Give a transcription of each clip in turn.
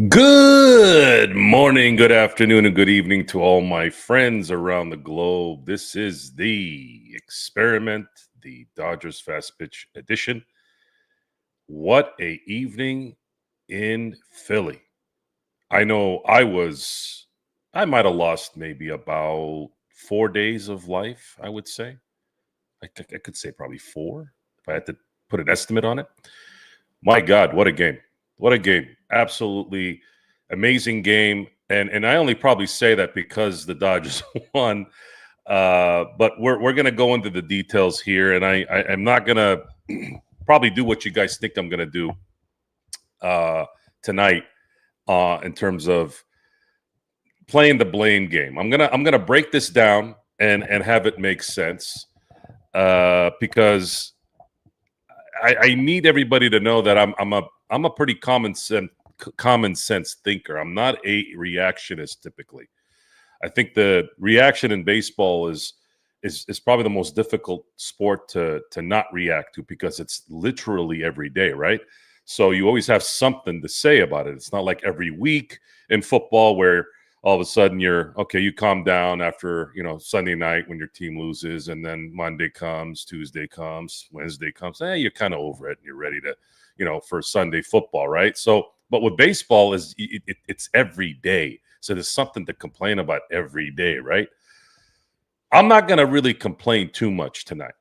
Good morning, good afternoon, and good evening to all my friends around the globe. This is the experiment, the Dodgers Fast Pitch Edition. What a evening in Philly. I know I might have lost maybe about 4 days of life, I would say. I could say probably four if I had to put an estimate on it. My God, what a game. What a game. Absolutely amazing game. And I only probably say that because the Dodgers won. But we're gonna go into the details here, and I'm not gonna probably do what you guys think I'm gonna do tonight in terms of playing the blame game. I'm gonna break this down and have it make sense because I need everybody to know that I'm a pretty common sense thinker. I'm not a reactionist typically. I think the reaction in baseball is probably the most difficult sport to not react to because it's literally every day, right? So you always have something to say about it. It's not like every week in football where all of a sudden you're okay, you calm down after, Sunday night when your team loses, and then Monday comes, Tuesday comes, Wednesday comes, you're kind of over it and you're ready to, for Sunday football, right? So, but with baseball is it's every day. So there's something to complain about every day, right? I'm not going to really complain too much tonight.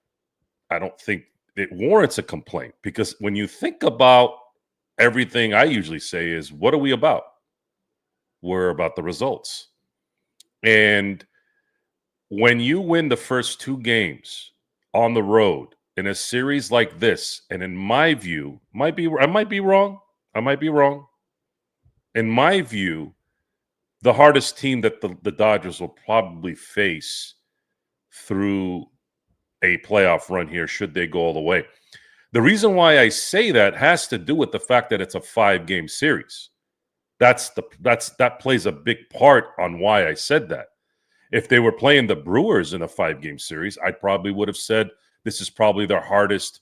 I don't think it warrants a complaint because when you think about everything, I usually say is, what are we about? We're about the results. And when you win the first two games on the road in a series like this, and in my view, I might be wrong. In my view, the hardest team that the Dodgers will probably face through a playoff run here, should they go all the way. The reason why I say that has to do with the fact that it's a 5-game series. That plays a big part on why I said that. If they were playing the Brewers in a 5-game series, I probably would have said this is probably their hardest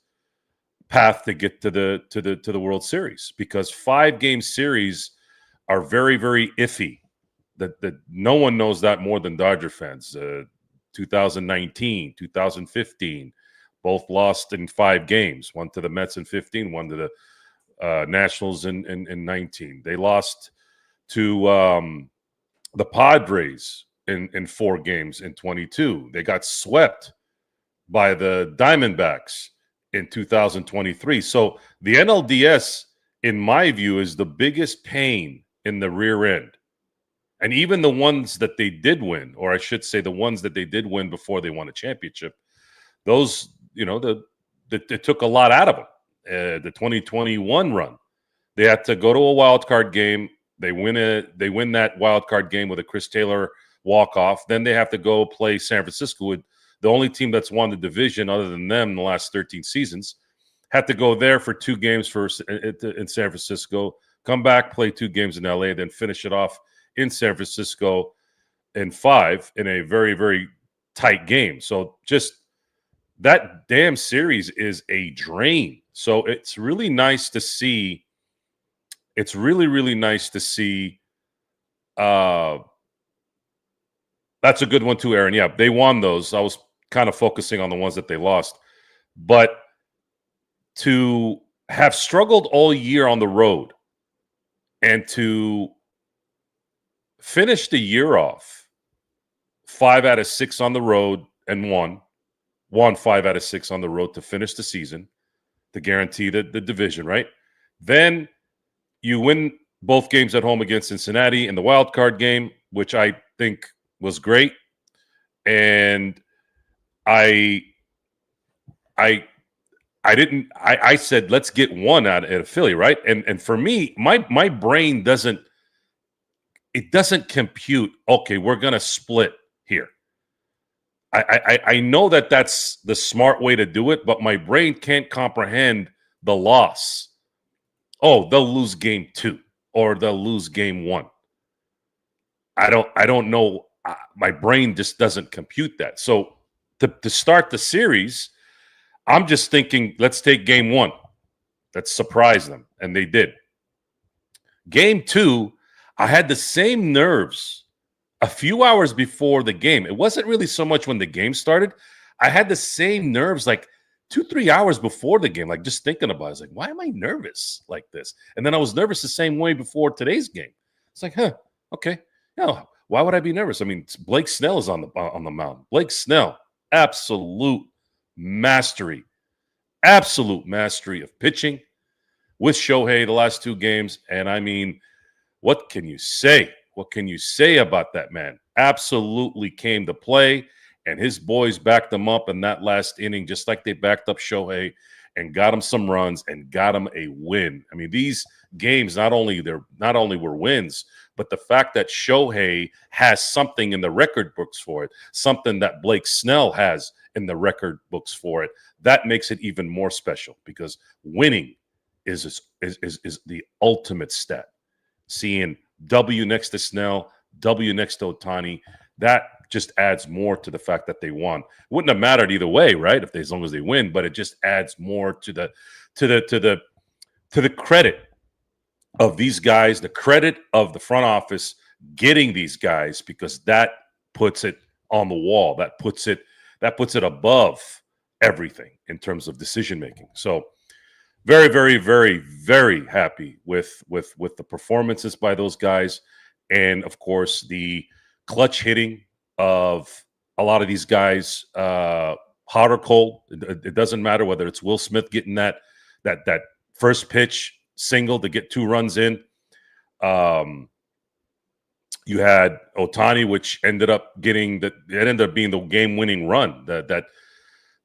path to get to the World Series because 5-game series are very, very iffy. That no one knows that more than Dodger fans. 2019, 2015, both lost in 5 games. One to the Mets in 15, one to the Nationals in 19. They lost to the Padres in 4 games in 22. They got swept by the Diamondbacks in 2023. So the NLDS, in my view, is the biggest pain in the rear end. And even the ones that they did win, or I should say the ones that they did win before they won a championship, those, it took a lot out of them. The 2021 run, they had to go to a wild card game. They win that wild card game with a Chris Taylor walk-off. Then they have to go play San Francisco, with the only team that's won the division other than them in the last 13 seasons. Had to go there for 2 games in San Francisco, come back, play 2 games in LA, then finish it off in San Francisco in 5 in a very, very tight game. So just that damn series is a drain. So it's really nice to see. It's really, really nice to see. That's a good one too, Aaron. Yeah, they won those. I was kind of focusing on the ones that they lost. But to have struggled all year on the road and to finish the year off 5 out of 6 on the road and won 5 out of 6 on the road to finish the season to guarantee the division, right? Then you win both games at home against Cincinnati in the wild card game, which I think was great. And I said, let's get one out of Philly, right? And for me, my brain doesn't compute, okay, we're going to split here. I know that that's the smart way to do it, but my brain can't comprehend the loss. Oh, they'll lose game 2 or they'll lose game 1. I don't know. My brain just doesn't compute that. So to start the series, I'm just thinking, let's take game 1. Let's surprise them. And they did. Game 2, I had the same nerves a few hours before the game. It wasn't really so much when the game started. I had the same nerves like 2-3 hours before the game, like just thinking about it. I was like, why am I nervous like this? And then I was nervous the same way before today's game. It's like, okay. No, why would I be nervous? I mean, Blake Snell is on the mound. Blake Snell, absolute mastery of pitching with Shohei the last 2 games. And I mean, what can you say? What can you say about that man? Absolutely came to play, and his boys backed him up in that last inning, just like they backed up Shohei and got him some runs and got him a win. I mean, these games not only were wins, but the fact that Shohei has something in the record books for it, something that Blake Snell has in the record books for it, that makes it even more special, because winning is the ultimate stat. Seeing W next to Snell, W next to Ohtani, that just adds more to the fact that they won. It wouldn't have mattered either way, right? As long as they win, but it just adds more to the credit of these guys, the credit of the front office getting these guys, because that puts it on the wall. That puts it above everything in terms of decision making. So very, very, very, very happy with the performances by those guys, and of course the clutch hitting of a lot of these guys, hot or cold. It doesn't matter whether it's Will Smith getting that first pitch single to get 2 runs in. You had Ohtani, which ended up being the game-winning run.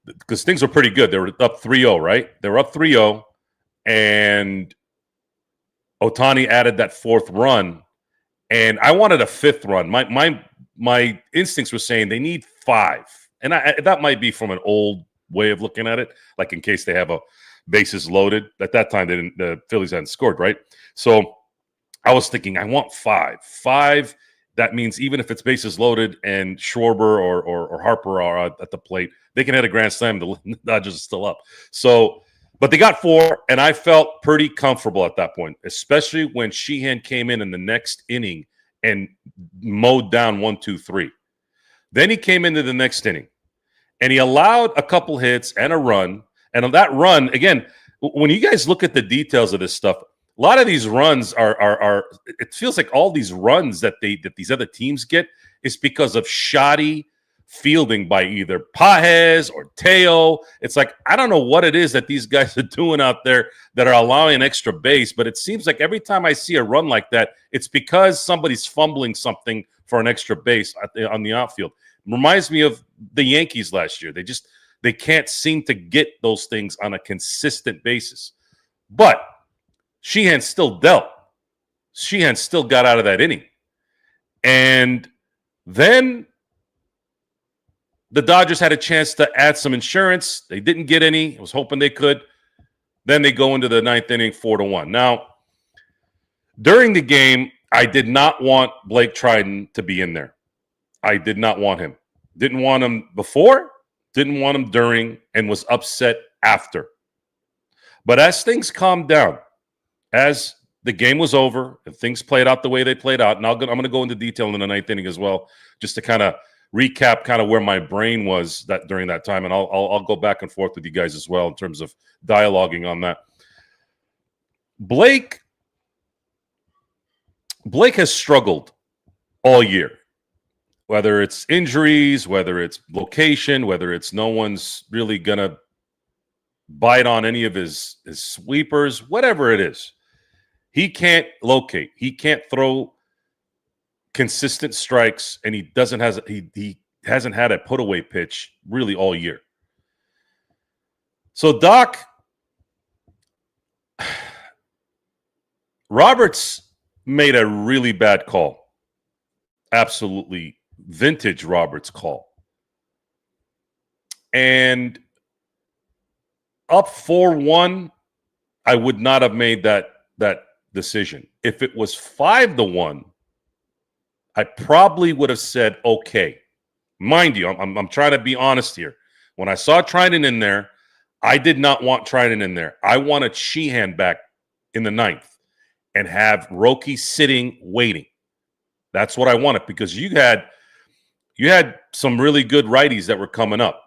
Because things were pretty good. They were up 3-0, right? They were up 3-0, and Ohtani added that 4th run, and I wanted a 5th run. My instincts were saying they need 5, and that might be from an old way of looking at it, like in case they have a bases loaded. At that time, the Phillies hadn't scored, right? So I was thinking, I want 5. 5, that means even if it's bases loaded and Schwarber or Harper are at the plate, they can hit a grand slam. The Dodgers are still up. So, but they got 4, and I felt pretty comfortable at that point, especially when Sheehan came in the next inning and mowed down 1, 2, 3. Then he came into the next inning, and he allowed a couple hits and a run. And on that run, again, when you guys look at the details of this stuff, a lot of these runs are it feels like all these runs that these other teams get is because of shoddy fielding by either Pajes or Teo. It's like, I don't know what it is that these guys are doing out there that are allowing an extra base, but it seems like every time I see a run like that, it's because somebody's fumbling something for an extra base on the outfield. It reminds me of the Yankees last year. They can't seem to get those things on a consistent basis. But Sheehan still dealt. Sheehan still got out of that inning. And then the Dodgers had a chance to add some insurance. They didn't get any. I was hoping they could. Then they go into the 9th inning, 4-1. Now, during the game, I did not want Blake Triton to be in there. I did not want him. Didn't want him before, didn't want him during, and was upset after. But as things calmed down, as the game was over and things played out the way they played out, and I'm going to go into detail in the 9th inning as well, just to kind of recap kind of where my brain was that during that time, and I'll go back and forth with you guys as well in terms of dialoguing on that. Blake has struggled all year, whether it's injuries, whether it's location, whether it's no one's really gonna bite on any of his sweepers, whatever it is. He can't locate. He can't throw consistent strikes, and he hasn't had a put away pitch really all year. So Doc Roberts made a really bad call. Absolutely vintage Roberts call. And up 4-1, I would not have made that decision. If it was 5-1, I probably would have said, okay. Mind you, I'm trying to be honest here. When I saw Trinan in there, I did not want Trinan in there. I wanted Sheehan back in the 9th. and have Roki sitting waiting. That's what I wanted, because you had some really good righties that were coming up.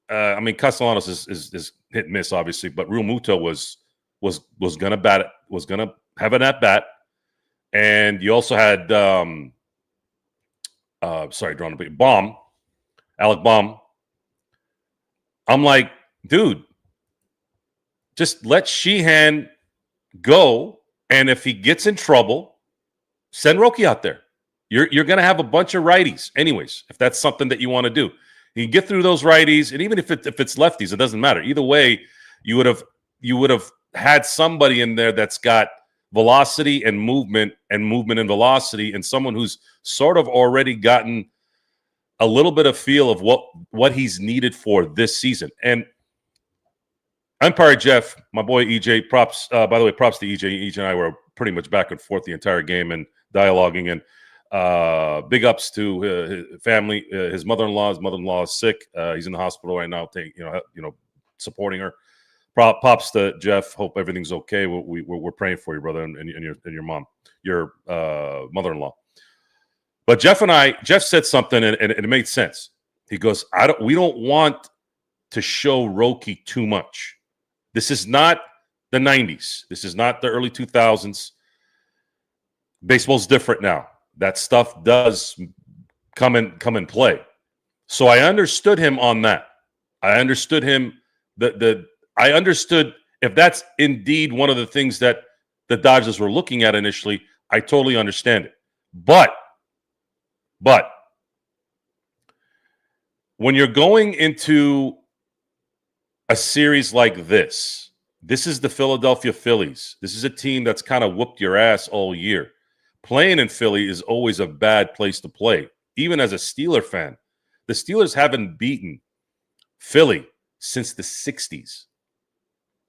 I mean, Castellanos is hit and miss, obviously, but Real Muto was gonna bat it, was gonna have an at bat, and you also had drawing a big bomb, Alec Baum. I'm like, dude, just let Sheehan go, and if he gets in trouble, send Roki out there. You're going to have a bunch of righties, anyways. If that's something that you want to do, you can get through those righties, and even if it's lefties, it doesn't matter. Either way, you would have had somebody in there that's got velocity and movement and velocity, and someone who's sort of already gotten a little bit of feel of what he's needed for this season. And Empire Jeff, my boy EJ, props. By the way, props to EJ. EJ and I were pretty much back and forth the entire game and dialoguing. And big ups to his family. His mother-in-law is sick. He's in the hospital right now. Supporting her. Pops to Jeff. Hope everything's okay. We're praying for you, brother, and your mom, your mother-in-law. But Jeff said something, and it made sense. He goes, we don't want to show Roki too much. This is not the 90s. This is not the early 2000s. Baseball's different now. That stuff does come in play. So I understood him on that. I understood him. I understood if that's indeed one of the things that the Dodgers were looking at initially. I totally understand it. But when you're going into a series like this is the Philadelphia Phillies. This is a team that's kind of whooped your ass all year. Playing in Philly is always a bad place to play. Even as a Steeler fan, the Steelers haven't beaten Philly since the 60s,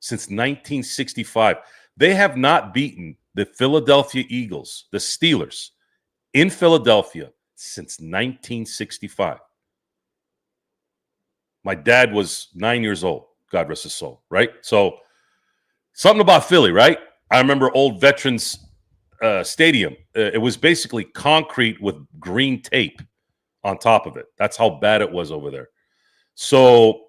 since 1965. They have not beaten the Philadelphia Eagles, the Steelers, in Philadelphia since 1965. My dad was 9 years old. God rest his soul, right? So something about Philly, right? I remember old Veterans Stadium. It was basically concrete with green tape on top of it. That's how bad it was over there. So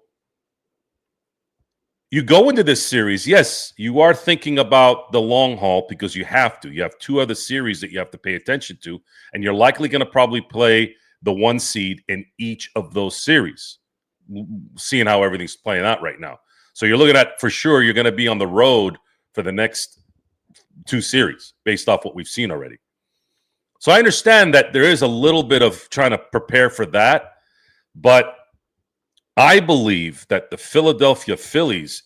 you go into this series, yes, you are thinking about the long haul because you have to. You have two other series that you have to pay attention to, and you're likely going to probably play the one seed in each of those series, seeing how everything's playing out right now. So you're looking at, for sure, you're going to be on the road for the next two series based off what we've seen already. So I understand that there is a little bit of trying to prepare for that, but I believe that the Philadelphia Phillies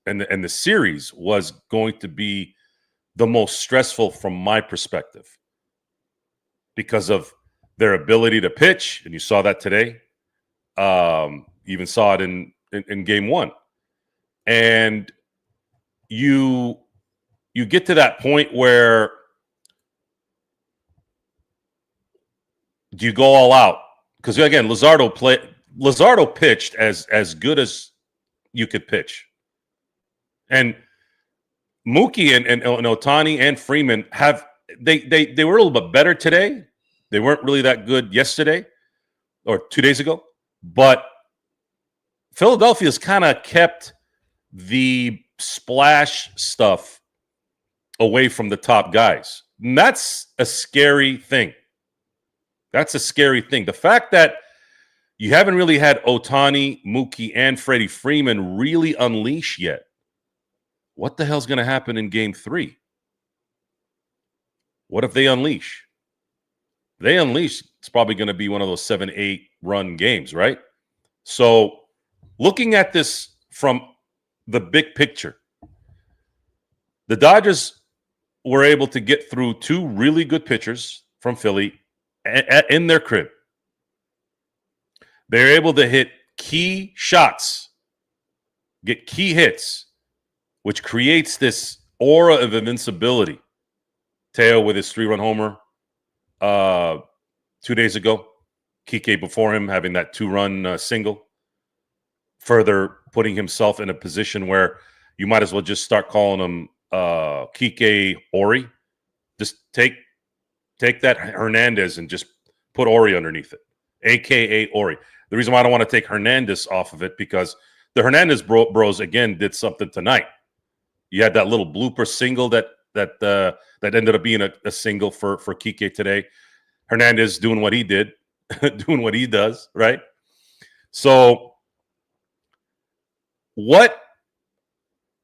and the series was going to be the most stressful from my perspective because of their ability to pitch, and you saw that today. You even saw it in game one. And you get to that point where do you go all out? Because again, Luzardo pitched as good as you could pitch. And Mookie and Ohtani and Freeman they were a little bit better today. They weren't really that good yesterday or 2 days ago. But Philadelphia's kind of kept the splash stuff away from the top guys. And that's a scary thing. That's a scary thing. The fact that you haven't really had Ohtani, Mookie, and Freddie Freeman really unleash yet. What the hell's going to happen in game 3? What if they unleash? They unleash, it's probably going to be one of those 7-8 run games, right? So looking at this from the big picture, the Dodgers were able to get through two really good pitchers from Philly in their crib. They're able to hit key shots, get key hits, which creates this aura of invincibility. Teo with his 3-run homer 2 days ago. Kike before him having that 2-run single. Further putting himself in a position where you might as well just start calling him Kike Ori. Just take that Hernandez and just put Ori underneath it, a.k.a. Ori. The reason why I don't want to take Hernandez off of it, because the Hernandez bros, again, did something tonight. You had that little blooper single that ended up being a single for Kike today. Hernandez doing what he did, doing what he does, right? So what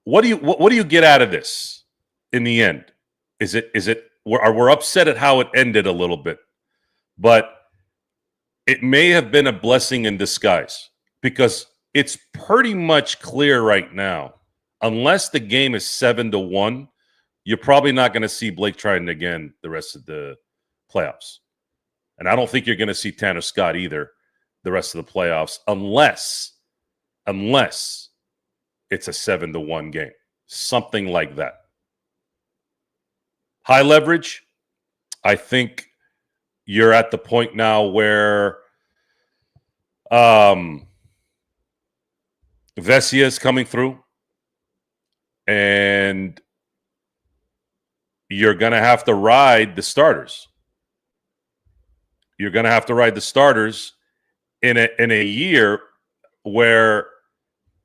do you get out of this in the end? Is it we're upset at how it ended a little bit, but it may have been a blessing in disguise, because it's pretty much clear right now, unless the game is 7-1, you're probably not going to see Blake Triton again the rest of the playoffs. And I don't think you're going to see Tanner Scott either the rest of the playoffs, unless it's a 7-1 game, something like that. High leverage, I think you're at the point now where Vesia is coming through, and you're going to have to ride the starters. You're going to have to ride the starters in a year where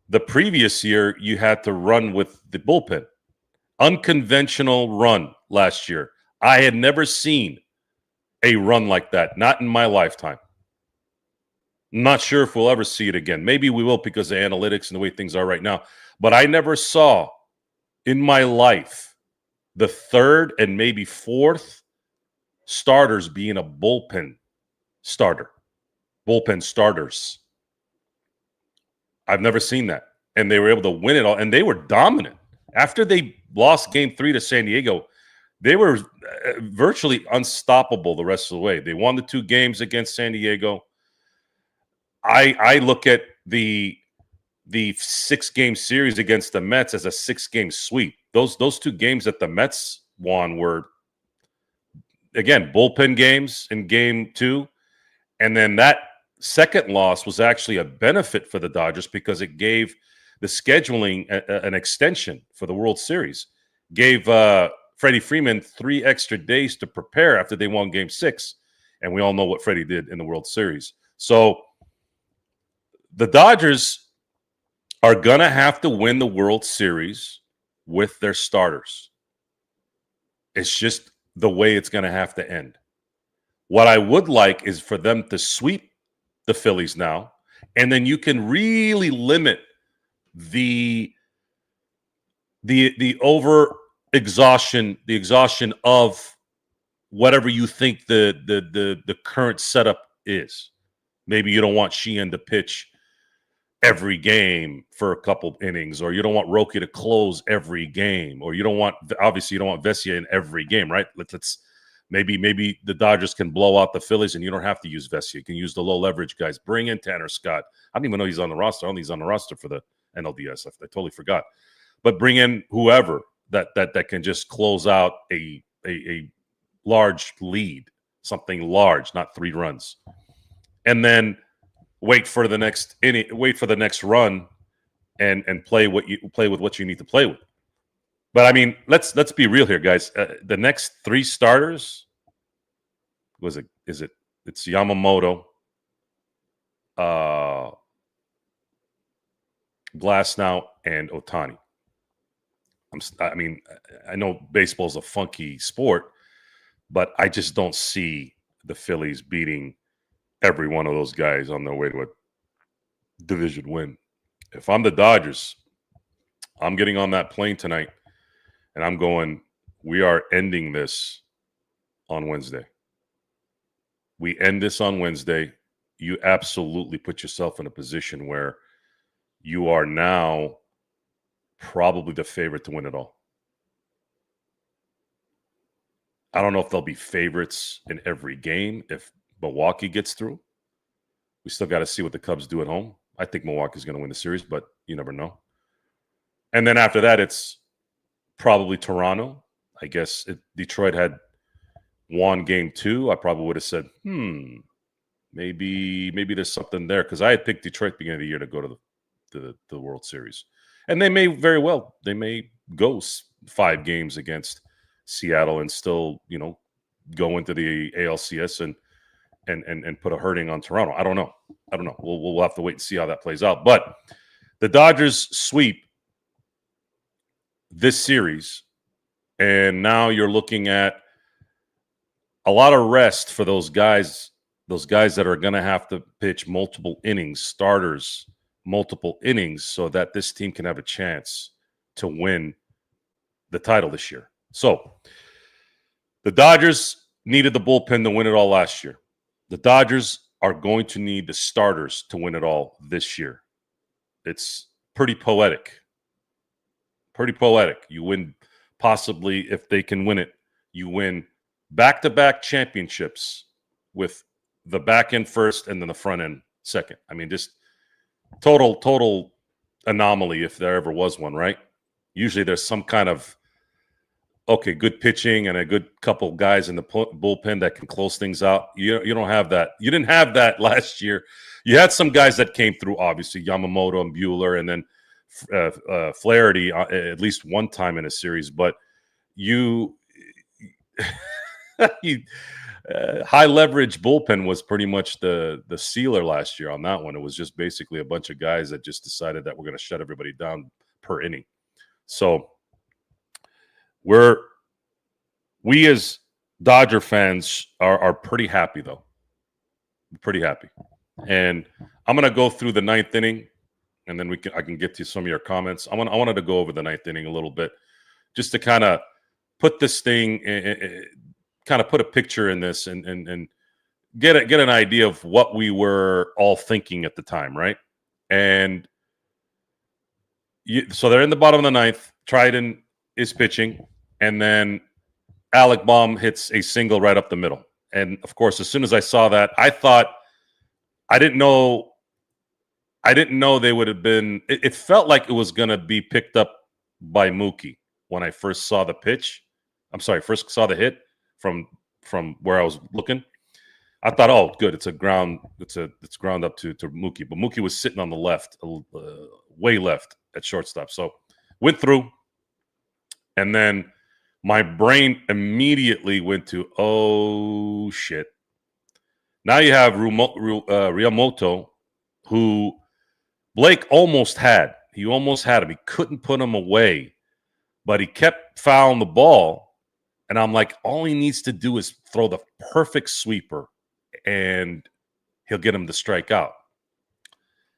the previous year you had to run with the bullpen. Unconventional run last year. I had never seen a run like that, not in my lifetime. Not sure if we'll ever see it again. Maybe we will, because of analytics and the way things are right now. But I never saw in my life the third and maybe fourth starters being a bullpen starter. Bullpen starters. I've never seen that. And they were able to win it all. And they were dominant. After they lost game 3 to San Diego, they were virtually unstoppable the rest of the way. They won the 2 games against San Diego. I look at the 6-game series against the Mets as a 6-game sweep. Those 2 games that the Mets won were, again, bullpen games in game 2. And then that second loss was actually a benefit for the Dodgers, because it gave the scheduling an extension for the World Series. Gave Freddie Freeman 3 extra days to prepare after they won game 6. And we all know what Freddie did in the World Series. So the Dodgers are going to have to win the World Series with their starters. It's just the way it's going to have to end. What I would like is for them to sweep the Phillies now, and then you can really limit the over exhaustion, the exhaustion of whatever you think the current setup is. Maybe you don't want Sheehan to pitch every game for a couple innings, or you don't want Roki to close every game, or you don't want, obviously you don't want Vesia in every game, right? Let's maybe the Dodgers can blow out the Phillies and you don't have to use Vesia. You can use the low leverage guys. Bring in Tanner Scott. I don't even know he's on the roster. I don't think he's on the roster for the NLDS. I totally forgot. But bring in whoever that can just close out a large lead, something large, not 3 runs. And then wait for the next inning, wait for the next run, and play with what you need to play with. But I mean, let's be real here, guys. The next 3 starters, it's Yamamoto, Glasnow, and Ohtani. I mean, I know baseball's a funky sport, but I just don't see the Phillies beating every one of those guys on their way to a division win. If I'm the Dodgers, I'm getting on that plane tonight, and I'm going, we are ending this on Wednesday. We end this on Wednesday. You absolutely put yourself in a position where you are now probably the favorite to win it all. I don't know if they'll be favorites in every game if Milwaukee gets through. We still got to see what the Cubs do at home. I think Milwaukee's going to win the series, but you never know. And then after that, it's probably Toronto. I guess if Detroit had won game 2, I probably would have said, maybe there's something there, because I had picked Detroit beginning of the year to go to the World Series. And they may very well. They may go 5 games against Seattle and still, go into the ALCS and put a hurting on Toronto. I don't know. We'll have to wait and see how that plays out. But the Dodgers sweep this series, and now you're looking at a lot of rest for those guys that are going to have to pitch multiple innings, starters, multiple innings, so that this team can have a chance to win the title this year. So the Dodgers needed the bullpen to win it all last year. The Dodgers are going to need the starters to win it all this year. It's pretty poetic. Pretty poetic. You win, possibly, if they can win it, you win back-to-back championships with the back end first and then the front end second. I mean, just total anomaly if there ever was one, right? Usually there's some kind of, good pitching and a good couple guys in the bullpen that can close things out. You don't have that. You didn't have that last year. You had some guys that came through, obviously, Yamamoto and Buehler, and then Flaherty at least one time in a series. But you high leverage bullpen was pretty much the sealer last year on that one. It was just basically a bunch of guys that just decided that we're going to shut everybody down per inning. So we as Dodger fans are pretty happy, though. Pretty happy. And I'm going to go through the ninth inning, and then I can get to some of your comments. I wanted to go over the ninth inning a little bit, just to kind of put this thing, kind of put a picture in this, and get an idea of what we were all thinking at the time, right? And so they're in the bottom of the ninth. Triton is pitching, and then Alec Baum hits a single right up the middle. And of course, as soon as I saw that, I didn't know they would have been. It felt like it was going to be picked up by Mookie when I first saw the pitch. First saw the hit from where I was looking. I thought, oh, good, it's ground up to Mookie, but Mookie was sitting on the left, way left at shortstop. So went through, and then my brain immediately went to, oh shit. Now you have Riamoto, who Blake almost had. He almost had him. He couldn't put him away, but he kept fouling the ball. And I'm like, all he needs to do is throw the perfect sweeper, and he'll get him to strike out.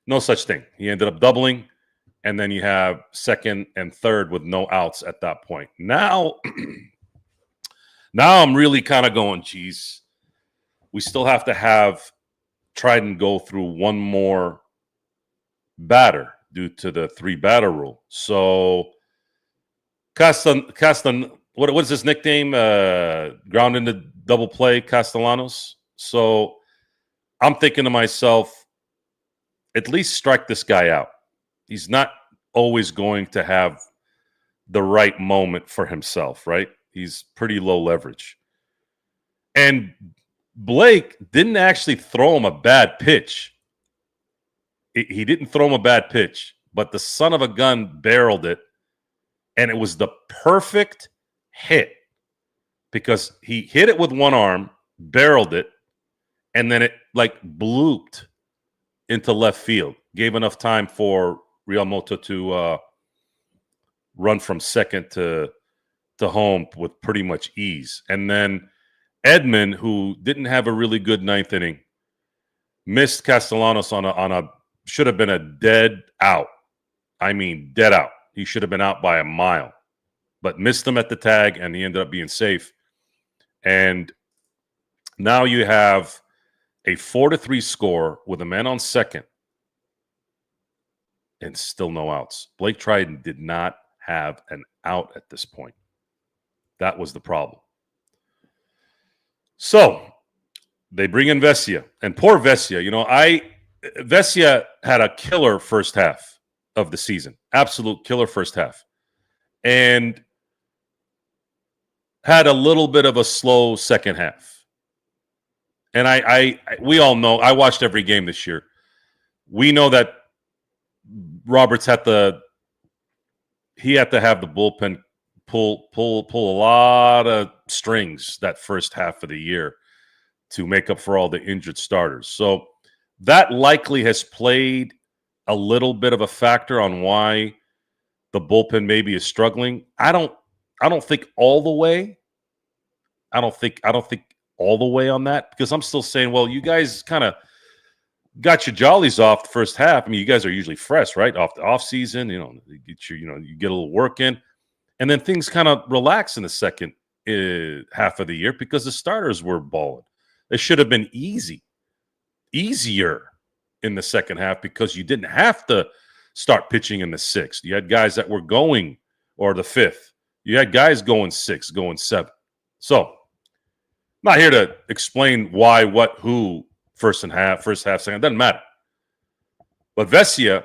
No such thing. He ended up doubling, and then you have second and third with no outs at that point. Now I'm really kind of going, geez, we still have to have Triton go through one more batter due to the 3-batter rule. So what's his nickname? Ground into double play, Castellanos. So I'm thinking to myself, at least strike this guy out. He's not always going to have the right moment for himself, right? He's pretty low leverage. And Blake didn't actually throw him a bad pitch. He didn't throw him a bad pitch, but the son of a gun barreled it, and it was the perfect hit because he hit it with one arm, barreled it, and then it blooped into left field. Gave enough time for Riamoto to run from second to home with pretty much ease. And then Edman, who didn't have a really good ninth inning, missed Castellanos on a should have been a dead out. I mean, dead out. He should have been out by a mile, but missed him at the tag, and he ended up being safe. And now you have a 4-3 score with a man on second and still no outs. Blake Triton did not have an out at this point. That was the problem. So they bring in Vesia, and poor Vesia. Vesia had a killer first half of the season, absolute killer first half, and had a little bit of a slow second half. And we all know, I watched every game this year. We know that Roberts had to have the bullpen pull a lot of strings that first half of the year to make up for all the injured starters. So that likely has played a little bit of a factor on why the bullpen maybe is struggling. I don't think all the way. I don't think all the way on that, because I'm still saying, well, you guys kind of got your jollies off the first half. I mean, you guys are usually fresh, right? Off the off season, you get a little work in, and then things kind of relax in the second half of the year because the starters were balling. It should have been easier in the second half because you didn't have to start pitching in the sixth. You had guys that were going, or the fifth. You had guys going six, going seven. So, I'm not here to explain why, what, who, first half, second. It doesn't matter. But Vesia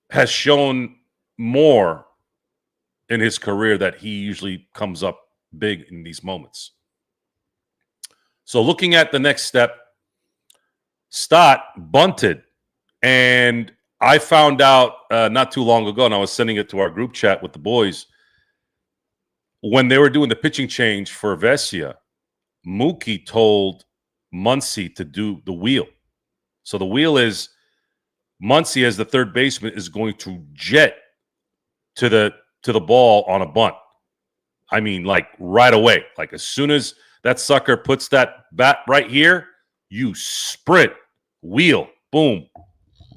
has shown more in his career that he usually comes up big in these moments. So looking at the next step, Stott bunted. And I found out not too long ago, and I was sending it to our group chat with the boys, when they were doing the pitching change for Vesia, Mookie told Muncy to do the wheel. So the wheel is Muncy, as the third baseman, is going to jet to the ball on a bunt. I mean, like right away. Like as soon as that sucker puts that bat right here, you sprint, wheel, boom,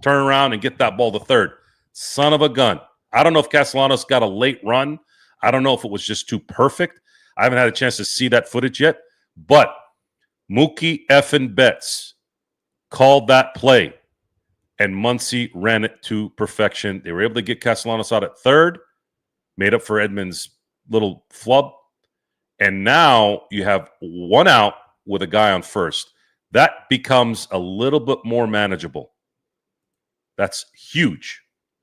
turn around and get that ball to third. Son of a gun. I don't know if Castellanos got a late run. I don't know if it was just too perfect. I haven't had a chance to see that footage yet. But Mookie effing Betts called that play, and Muncy ran it to perfection. They were able to get Castellanos out at third, made up for Edmonds' little flub, and now you have one out with a guy on first. That becomes a little bit more manageable. That's huge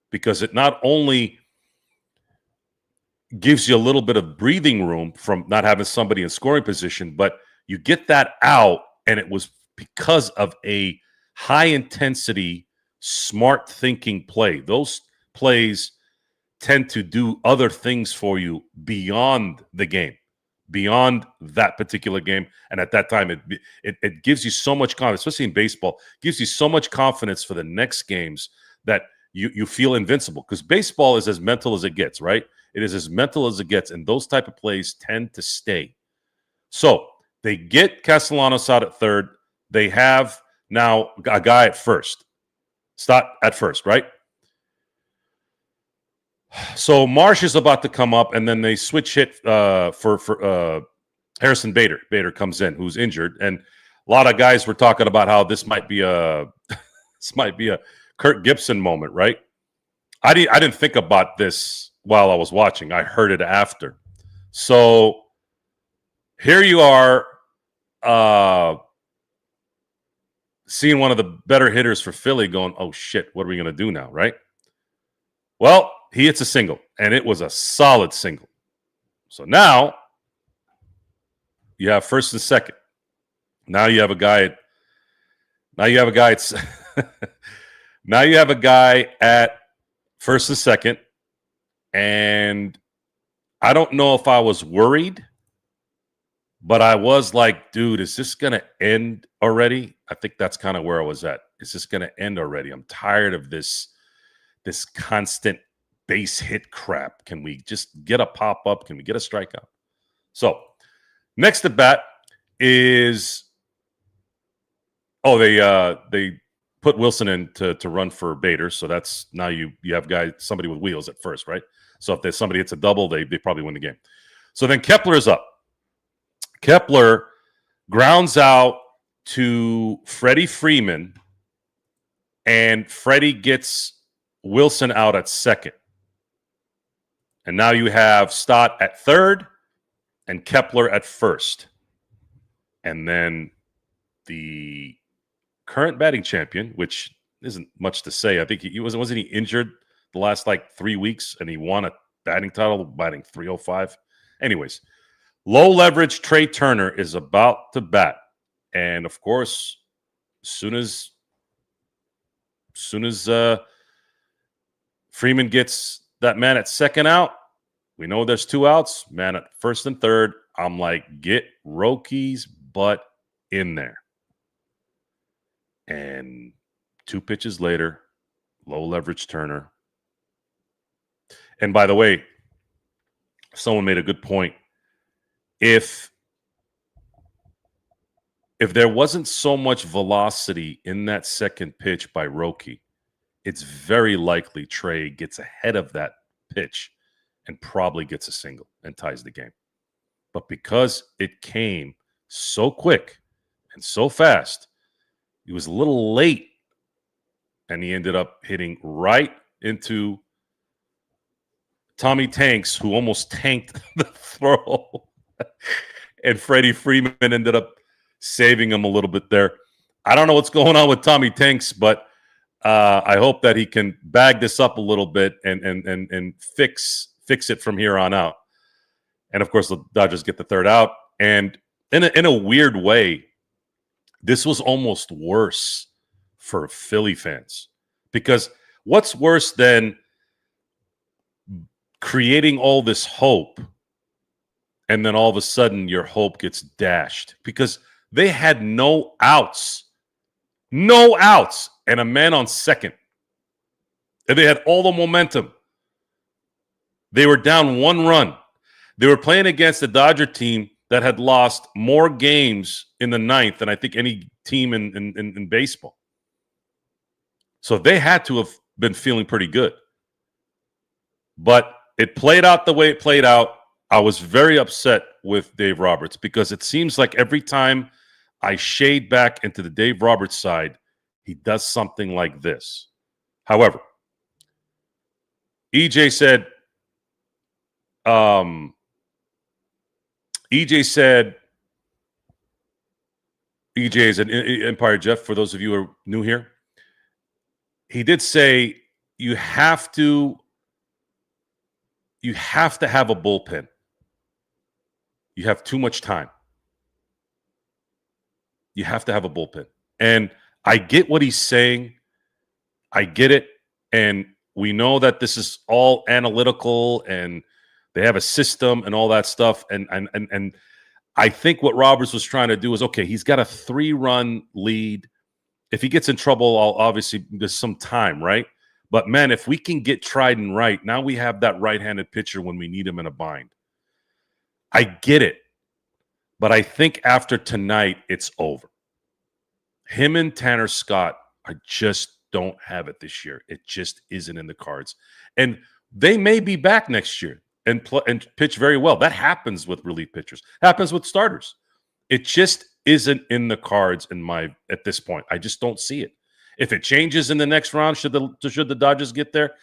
because it not only gives you a little bit of breathing room from not having somebody in scoring position, but you get that out, and it was because of a high-intensity, smart thinking play. Those plays tend to do other things for you beyond the game, beyond that particular game. And at that time, it gives you so much confidence, especially in baseball, gives you so much confidence for the next games that you feel invincible, because baseball is as mental as it gets, right? It is as mental as it gets, and those type of plays tend to stay. So they get Castellanos out at third. They have now a guy at first. Stott at first, right? So Marsh is about to come up, and then they switch hit for Harrison Bader. Bader comes in, who's injured, and a lot of guys were talking about how this might be a Kurt Gibson moment, right? I didn't think about this while I was watching. I heard it after. So here you are, seeing one of the better hitters for Philly going, oh shit, what are we going to do now, right? Well, he hits a single, and it was a solid single. So now you have first and second. Now you have a guy at now you have a guy at first and second. And I don't know if I was worried, but I was like, dude, is this going to end already? I think that's kind of where I was at. Is this going to end already? I'm tired of this constant base hit crap. Can we just get a pop-up? Can we get a strikeout? So next at bat is they put Wilson in to run for Bader. So that's now you have somebody with wheels at first, right? So if there's somebody hits a double, they probably win the game. So then Kepler is up. Kepler grounds out to Freddie Freeman, and Freddie gets Wilson out at second. And now you have Stott at third and Kepler at first. And then the current batting champion, which isn't much to say. I think wasn't he injured the last 3 weeks, and he won a batting title, batting 305. Anyways, low leverage Trey Turner is about to bat. And of course, as soon as Freeman gets that man at second out. We know there's 2 outs, man at first and third. I'm like, get Roki's butt in there. And 2 pitches later, low leverage Turner. And by the way, someone made a good point. If there wasn't so much velocity in that second pitch by Roki, it's very likely Trey gets ahead of that pitch and probably gets a single and ties the game. But because it came so quick and so fast, he was a little late, and he ended up hitting right into Tommy Tanks, who almost tanked the throw. And Freddie Freeman ended up saving him a little bit there. I don't know what's going on with Tommy Tanks, but I hope that he can bag this up a little bit and fix it from here on out. And of course, the Dodgers get the third out. And in a weird way, this was almost worse for Philly fans, because what's worse than creating all this hope and then all of a sudden your hope gets dashed? Because they had no outs, and a man on second. And they had all the momentum. They were down 1 run. They were playing against a Dodger team that had lost more games in the ninth than I think any team in baseball. So they had to have been feeling pretty good. But it played out the way it played out. I was very upset with Dave Roberts, because it seems like every time I shade back into the Dave Roberts side, he does something like this. However, EJ said, EJ is an Empire Jeff, for those of you who are new here. He did say you have to have a bullpen. You have too much time. You have to have a bullpen. And I get what he's saying. I get it. And we know that this is all analytical and they have a system and all that stuff. And I think what Roberts was trying to do is, okay, he's got a 3-run lead. If he gets in trouble, obviously there's some time, right? But man, if we can get Trident right, now we have that right-handed pitcher when we need him in a bind. I get it. But I think after tonight, it's over. Him and Tanner Scott just don't have it this year. It just isn't in the cards. And they may be back next year and pitch very well. That happens with relief pitchers. Happens with starters. It just isn't in the cards at this point. I just don't see it. If it changes in the next round, should the Dodgers get there?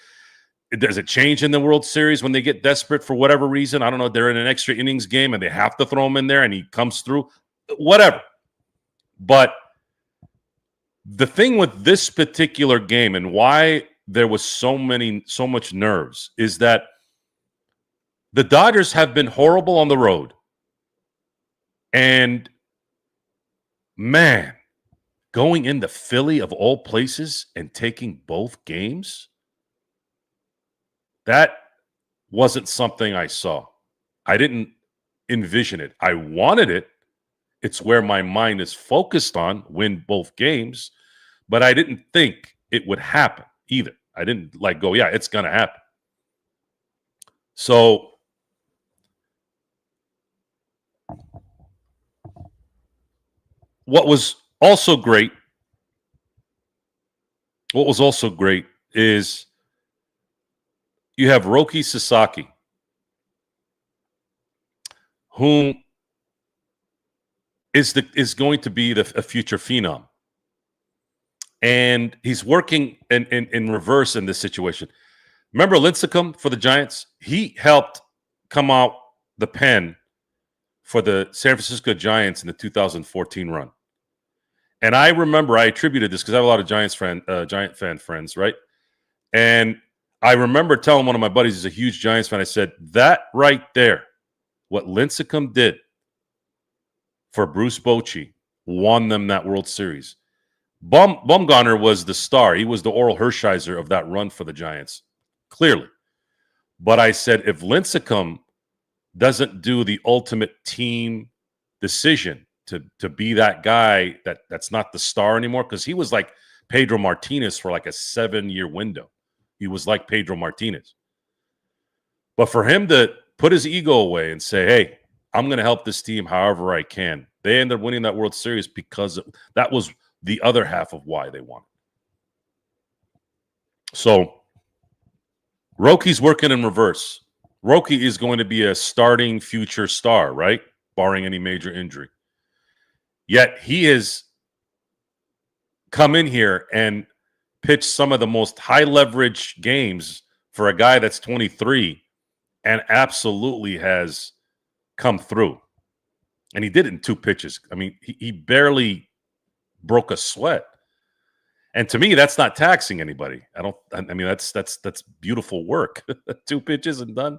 Does it change in the World Series when they get desperate for whatever reason? I don't know. They're in an extra innings game and they have to throw him in there and he comes through. Whatever. But the thing with this particular game and why there was so much nerves is that the Dodgers have been horrible on the road. And man, going into Philly of all places and taking both games, that wasn't something I saw. I didn't envision it. I wanted it. It's where my mind is focused on, win both games. But I didn't think it would happen either. I didn't go, yeah, it's going to happen. So what was also great is you have Roki Sasaki, who is going to be a future phenom. And he's working in reverse in this situation. Remember Lincecum for the Giants? He helped come out the pen for the San Francisco Giants in the 2014 run. And I remember I attributed this because I have a lot of Giant fan friends, right? And I remember telling one of my buddies who's a huge Giants fan, I said, that right there, what Lincecum did for Bruce Bochy won them that World Series. Bumgarner was the star. He was the Oral Hershiser of that run for the Giants, clearly. But I said, if Lincecum doesn't do the ultimate team decision to be that guy that's not the star anymore, because he was like Pedro Martinez for like a 7-year window. He was like Pedro Martinez. But for him to put his ego away and say, hey, I'm going to help this team however I can. They ended up winning that World Series because that was the other half of why they won. So Roki's working in reverse. Roki is going to be a starting future star, right? Barring any major injury. Yet he has come in here and pitched some of the most high leverage games for a guy that's 23 and absolutely has come through. And he did it in 2 pitches. I mean, he barely broke a sweat. And to me, that's not taxing anybody. I mean, that's beautiful work. 2 pitches and done.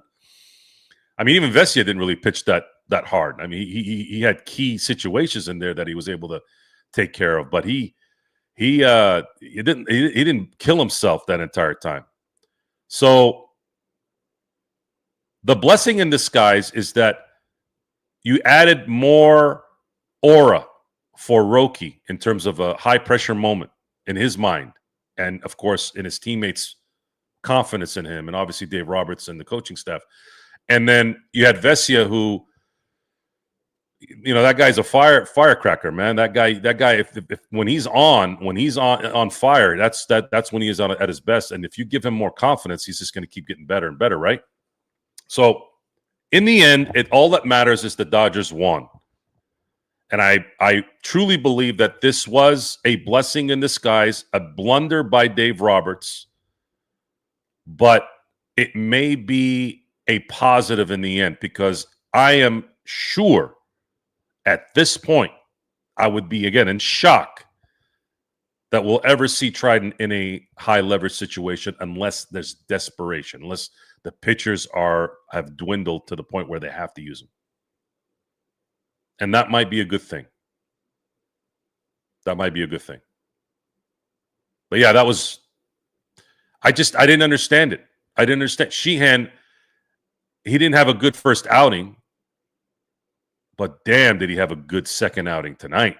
I mean, even Vesia didn't really pitch that hard. I mean, he had key situations in there that he was able to take care of, but he didn't kill himself that entire time. So the blessing in disguise is that you added more aura for Roki in terms of a high pressure moment in his mind, and of course in his teammates' confidence in him, and obviously Dave Roberts and the coaching staff. And then you had Vesia, who, you know, that guy's a firecracker, man. That guy, if when he's on fire, that's when he is at his best. And if you give him more confidence, he's just going to keep getting better and better, right? So in the end, all that matters is the Dodgers won. And I truly believe that this was a blessing in disguise, a blunder by Dave Roberts, but it may be a positive in the end, because I am sure at this point I would be, again, in shock that we'll ever see Trident in a high leverage situation unless there's desperation, unless the pitchers have dwindled to the point where they have to use them. And that might be a good thing. That might be a good thing. But yeah, I didn't understand it. I didn't understand. Sheehan, he didn't have a good first outing, but damn, did he have a good second outing tonight.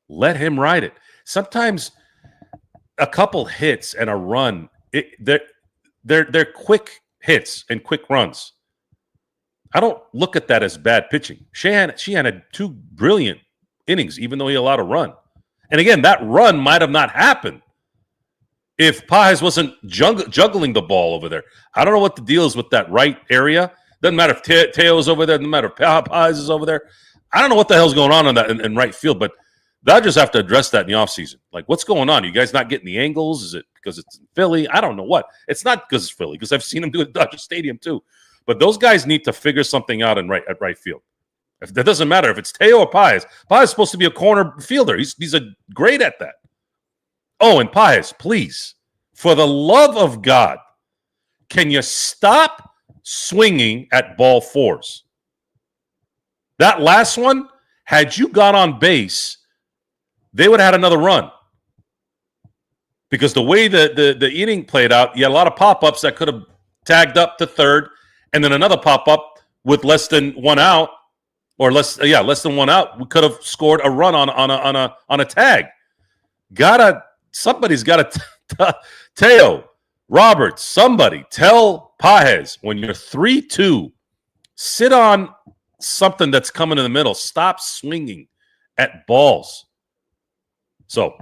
Let him ride it. Sometimes a couple hits and a run, they're quick hits and quick runs. I don't look at that as bad pitching. Sheehan had 2 brilliant innings, even though he allowed a run. And again, that run might have not happened if Páez wasn't juggling the ball over there. I don't know what the deal is with that right area. Doesn't matter if Teo's over there. Doesn't matter if Páez is over there. I don't know what the hell's going on that in right field, but Dodgers have to address that in the offseason. Like, what's going on? You guys not getting the angles? Is it because it's in Philly? I don't know what. It's not because it's Philly, because I've seen them do it at Dodger Stadium too. But those guys need to figure something out at right field. If that doesn't matter if it's Teo or Páez. Páez is supposed to be a corner fielder. He's great at that. Oh, and Páez, please, for the love of God, can you stop swinging at ball 4s? That last one, had you got on base, they would have had another run. Because the way the inning played out, you had a lot of pop-ups that could have tagged up to third, and then another pop-up with less than 1 out, or less than 1 out. We could have scored a run on a tag. Somebody's got to Teo, Roberts, somebody tell Páez, when you're 3-2, sit on something that's coming in the middle. Stop swinging at balls. So,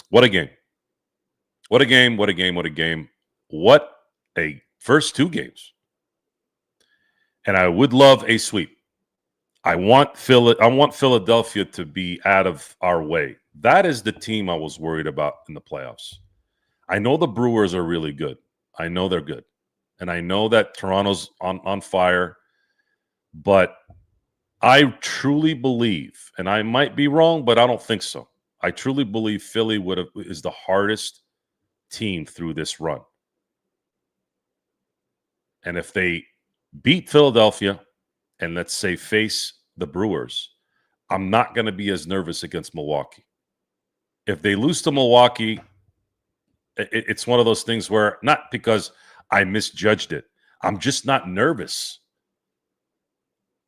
what a game. What a game, what a game, what a game. What a first 2 games. And I would love a sweep. I want Philadelphia to be out of our way. That is the team I was worried about in the playoffs. I know the Brewers are really good. I know they're good. And I know that Toronto's on fire. But I truly believe, and I might be wrong, but I don't think so. I truly believe Philly is the hardest team through this run. And if they beat Philadelphia and, let's say, face the Brewers, I'm not going to be as nervous against Milwaukee. If they lose to Milwaukee, It's one of those things where, not because I misjudged it, I'm just not nervous.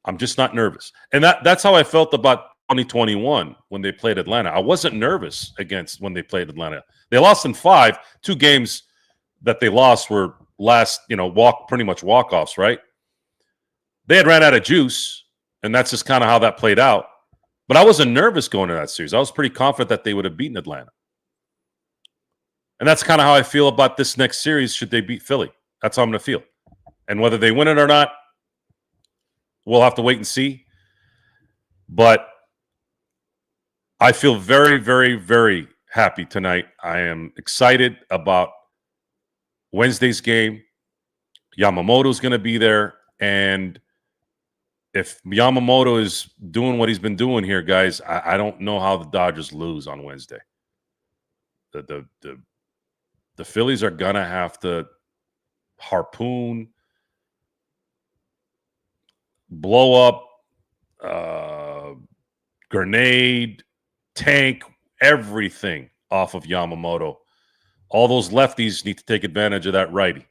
I'm just not nervous. And that's how I felt about 2021 when they played Atlanta. I wasn't nervous against when they played Atlanta. They lost in 5. 2 games that they lost were pretty much walk-offs, right? They had ran out of juice, and that's just kind of how that played out. But I wasn't nervous going to that series. I was pretty confident that they would have beaten Atlanta. And that's kind of how I feel about this next series should they beat Philly. That's how I'm going to feel. And whether they win it or not, we'll have to wait and see. But I feel very, very, very happy tonight. I am excited about Wednesday's game. Yamamoto's going to be there. And if Yamamoto is doing what he's been doing here, guys, I don't know how the Dodgers lose on Wednesday. The Phillies are going to have to harpoon, blow up, grenade, tank, everything off of Yamamoto. All those lefties need to take advantage of that righty.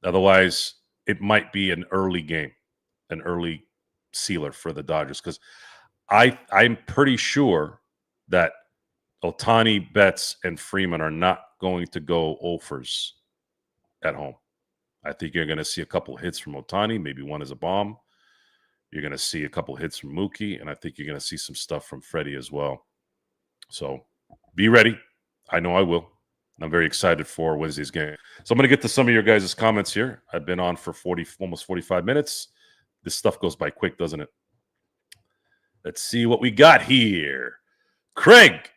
Otherwise, it might be an early game, an early sealer for the Dodgers, because I'm pretty sure that Ohtani, Betts, and Freeman are not going to go offers at home. I think you're going to see a couple hits from Ohtani. Maybe one is a bomb. You're going to see a couple hits from Mookie, and I think you're going to see some stuff from Freddie as well. So be ready. I know I will. I'm very excited for Wednesday's game. So I'm going to get to some of your guys' comments here. I've been on for almost 45 minutes. This stuff goes by quick, doesn't it? Let's see what we got here. Craig,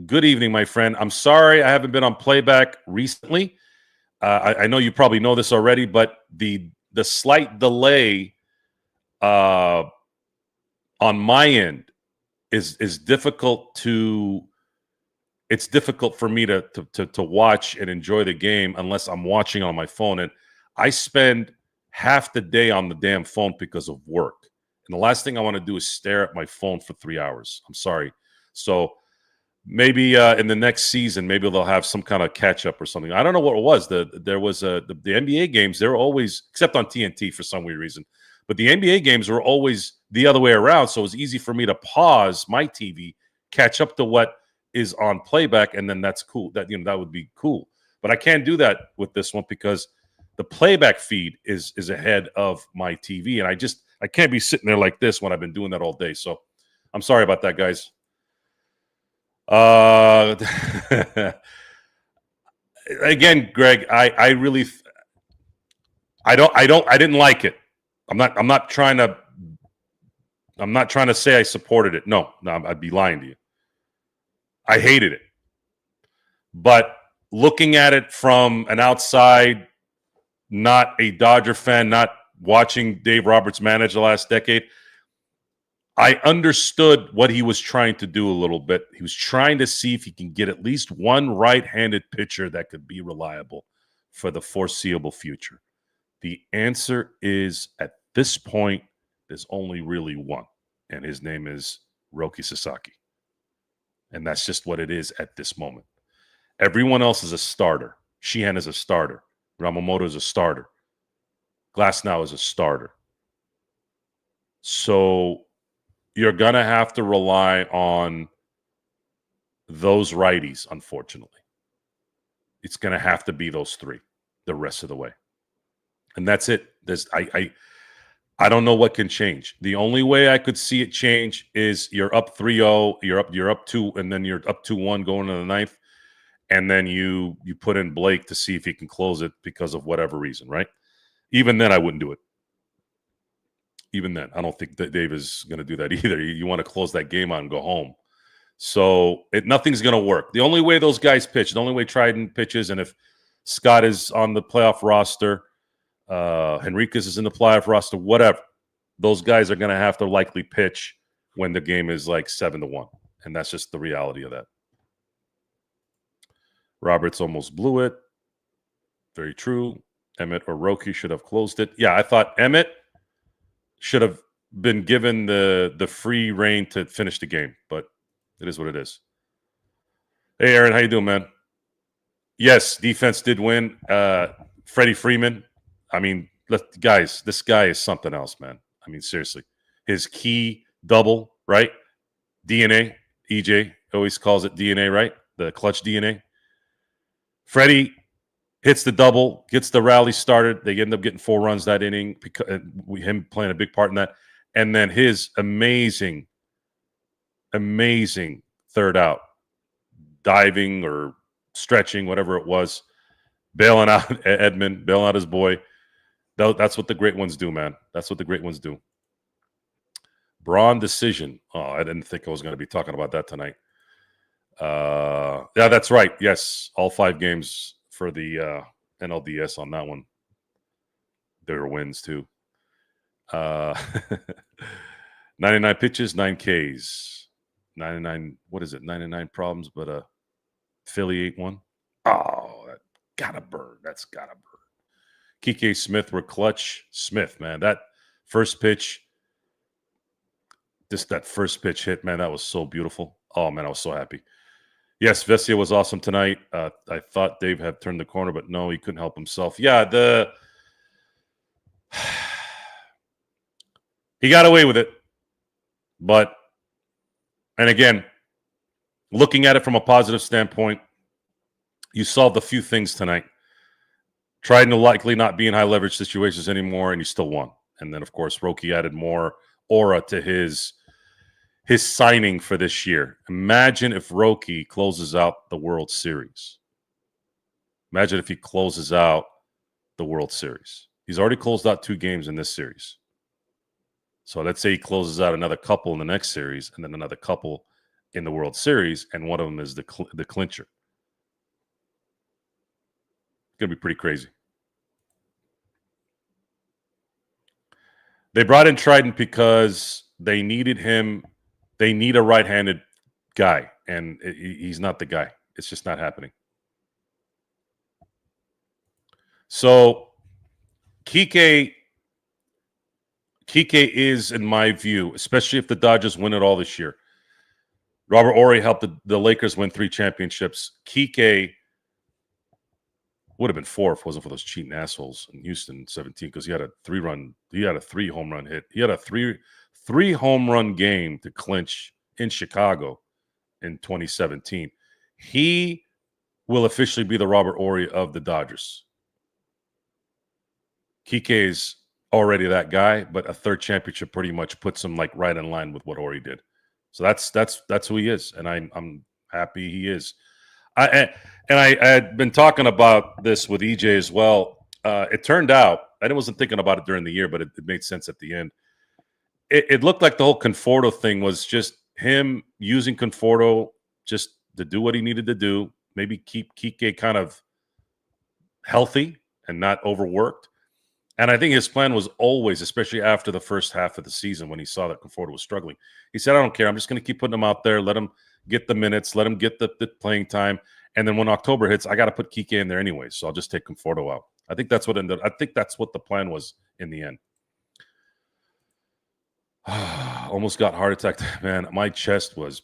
good evening, my friend. I'm sorry I haven't been on playback recently. I know you probably know this already, but the slight delay on my end is difficult to. It's difficult for me to watch and enjoy the game unless I'm watching on my phone, and I spend half the day on the damn phone because of work. And the last thing I want to do is stare at my phone for 3 hours. I'm sorry. So maybe in the next season, maybe they'll have some kind of catch up or something. I don't know what it was. There was the NBA games. They were always, except on TNT for some weird reason, but the NBA games were always the other way around. So it was easy for me to pause my TV, catch up to what is on playback, and then that's cool. That would be cool. But I can't do that with this one because the playback feed is ahead of my TV, and I can't be sitting there like this when I've been doing that all day. So I'm sorry about that, guys. Again, Greg, I really I didn't like it. I'm not trying to say I supported it. No, I'd be lying to you. I hated it. But looking at it from an outside, not a Dodger fan, not watching Dave Roberts manage the last decade, I understood what he was trying to do a little bit. He was trying to see if he can get at least one right-handed pitcher that could be reliable for the foreseeable future. The answer is, at this point, there's only really one, and his name is Roki Sasaki. And that's just what it is at this moment. Everyone else is a starter. Sheehan is a starter. Yamamoto is a starter. Glasnow is a starter. So you're going to have to rely on those righties, unfortunately. It's going to have to be those three the rest of the way. And that's it. I don't know what can change. The only way I could see it change is you're up 3-0, you're up 2, and then you're up 2-1 going to the ninth, and then you put in Blake to see if he can close it because of whatever reason, right? Even then, I wouldn't do it. Even then, I don't think that Dave is going to do that either. You want to close that game out and go home. So nothing's going to work. The only way those guys pitch, the only way Trident pitches, and if Scott is on the playoff roster, Henriquez is in the playoff roster, whatever, those guys are going to have to likely pitch when the game is like 7-1. And that's just the reality of that. Roberts almost blew it. Very true. Emmett or Roki should have closed it. Yeah, I thought Emmett should have been given the free reign to finish the game, but it is what it is. Hey, Aaron, how you doing, man? Yes, defense did win. Freddie Freeman. I mean, guys, this guy is something else, man. I mean, seriously. His key double, right? DNA. EJ always calls it DNA, right? The clutch DNA. Freddie hits the double, gets the rally started. They end up getting 4 runs that inning, because him playing a big part in that. And then his amazing third out, diving or stretching, whatever it was, bailing out Edmund, bailing out his boy. That's what the great ones do, man. That's what the great ones do. Braun decision. Oh, I didn't think I was going to be talking about that tonight. Yeah, that's right. Yes, all 5 games for the NLDS on that one. There were wins too. 99 pitches, 9 Ks. 99, what is it? 99 problems, but Philly 8-1. Oh, that gotta burn. That's gotta burn. Kike Smith were clutch. Smith, man, that first pitch, that first pitch hit, man, that was so beautiful. Oh, man, I was so happy. Yes, Vesia was awesome tonight. I thought Dave had turned the corner, but no, he couldn't help himself. Yeah, he got away with it. But, and again, looking at it from a positive standpoint, you solved a few things tonight. Tried to likely not be in high leverage situations anymore, and you still won. And then, of course, Roki added more aura to his signing for this year. Imagine if Roki closes out the World Series. Imagine if he closes out the World Series. He's already closed out 2 games in this series. So let's say he closes out another couple in the next series and then another couple in the World Series, and one of them is the clincher. It's going to be pretty crazy. They brought in Trident because they needed him. They need a right-handed guy, and he's not the guy. It's just not happening. So Kike is, in my view, especially if the Dodgers win it all this year. Robert Horry helped the Lakers win 3 championships. Kike would have been 4 if it wasn't for those cheating assholes in Houston in 17, because he had a 3 home run hit. He had a three home run game to clinch in Chicago in 2017. He will officially be the Robert Horry of the Dodgers. Kike is already that guy, but a 3rd championship pretty much puts him like right in line with what Horry did. So that's who he is, and I'm happy he is. I had been talking about this with EJ as well. It turned out, I wasn't thinking about it during the year, but it made sense at the end. It looked like the whole Conforto thing was just him using Conforto just to do what he needed to do, maybe keep Kike kind of healthy and not overworked. And I think his plan was always, especially after the first half of the season when he saw that Conforto was struggling, he said, I don't care. I'm just going to keep putting him out there, let him get the minutes, let him get the playing time. And then when October hits, I got to put Kike in there anyway, so I'll just take Conforto out. I think that's what the plan was in the end. Almost got heart attack, man. My chest was.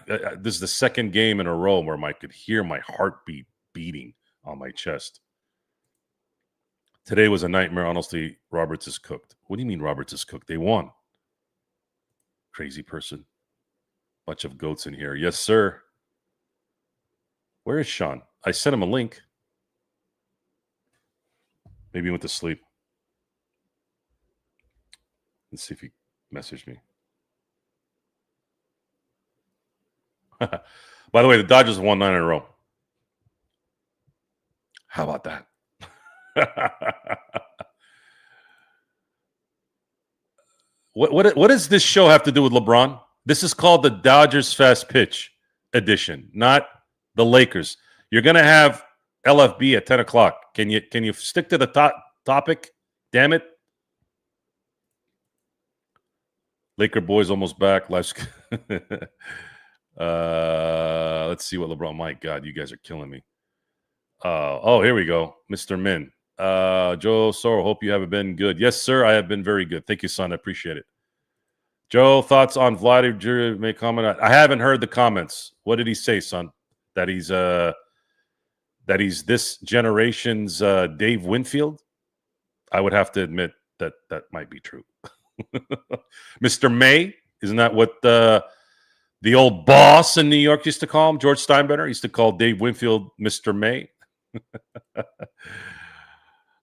This is the 2nd game in a row where I could hear my heartbeat beating on my chest. Today was a nightmare. Honestly, Roberts is cooked. What do you mean Roberts is cooked? They won. Crazy person. Bunch of goats in here. Yes, sir. Where is Sean? I sent him a link. Maybe he went to sleep. Let's see if he messaged me. By the way, the Dodgers won 9 in a row. How about that? What does this show have to do with LeBron? This is called the Dodgers Fast Pitch edition, not the Lakers. You're going to have LFB at 10 o'clock. Can you stick to the topic? Damn it. Laker boys almost back. Let's see what LeBron. My God, you guys are killing me. Oh, here we go. Mr. Min. Joe Soro, hope you have been good. Yes, sir. I have been very good. Thank you, son. I appreciate it. Joe, thoughts on Vladimir? May comment. I haven't heard the comments. What did he say, son? That he's that he's this generation's Dave Winfield, I would have to admit that that might be true. Mr. May, isn't that what the old boss in New York used to call him? George Steinbrenner used to call Dave Winfield Mr. May.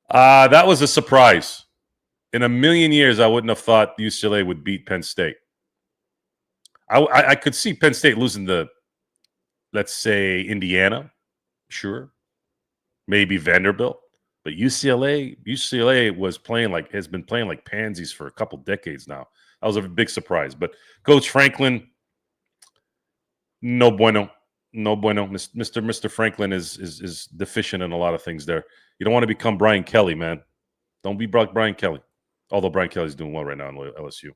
That was a surprise. In a million years, I wouldn't have thought UCLA would beat Penn State. I could see Penn State losing to, let's say, Indiana. Sure. Maybe Vanderbilt. But UCLA has been playing like pansies for a couple decades now. That was a big surprise. But Coach Franklin, no bueno. No bueno. Mr. Franklin is deficient in a lot of things there. You don't want to become Brian Kelly, man. Don't be Brian Kelly. Although Brian Kelly's doing well right now in LSU.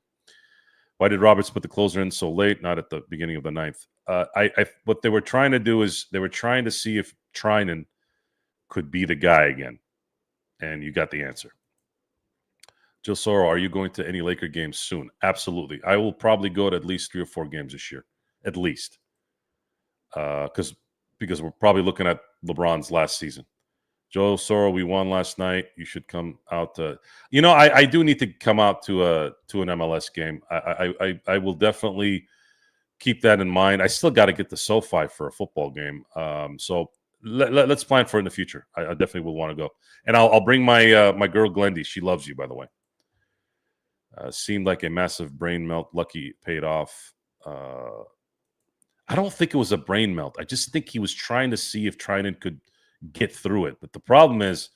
Why did Roberts put the closer in so late? Not at the beginning of the ninth. What they were trying to do is they were trying to see if Trinan could be the guy again. And you got the answer. Jill Soro, are you going to any Laker games soon? Absolutely. I will probably go to at least 3 or 4 games this year. At least. Because we're probably looking at LeBron's last season. Joe Soro, we won last night. You should come out to. I do need to come out to an MLS game. I will definitely keep that in mind. I still got to get to SoFi for a football game. So let's plan for it in the future. I definitely will want to go, and I'll bring my my girl Glendy. She loves you, by the way. Seemed like a massive brain melt. Lucky it paid off. I don't think it was a brain melt. I just think he was trying to see if Trinan could get through it. But the problem is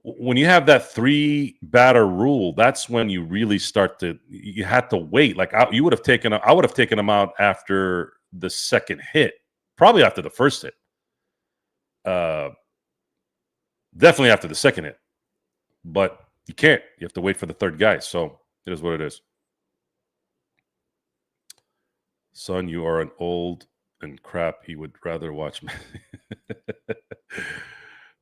when you have that 3-batter rule, that's when you really start to. You had to wait. Like I would have taken him out after the second hit, probably after the first hit. Definitely after the second hit, but you can't. You have to wait for the third guy. So it is what it is. Son, you are an old and crap. He would rather watch me.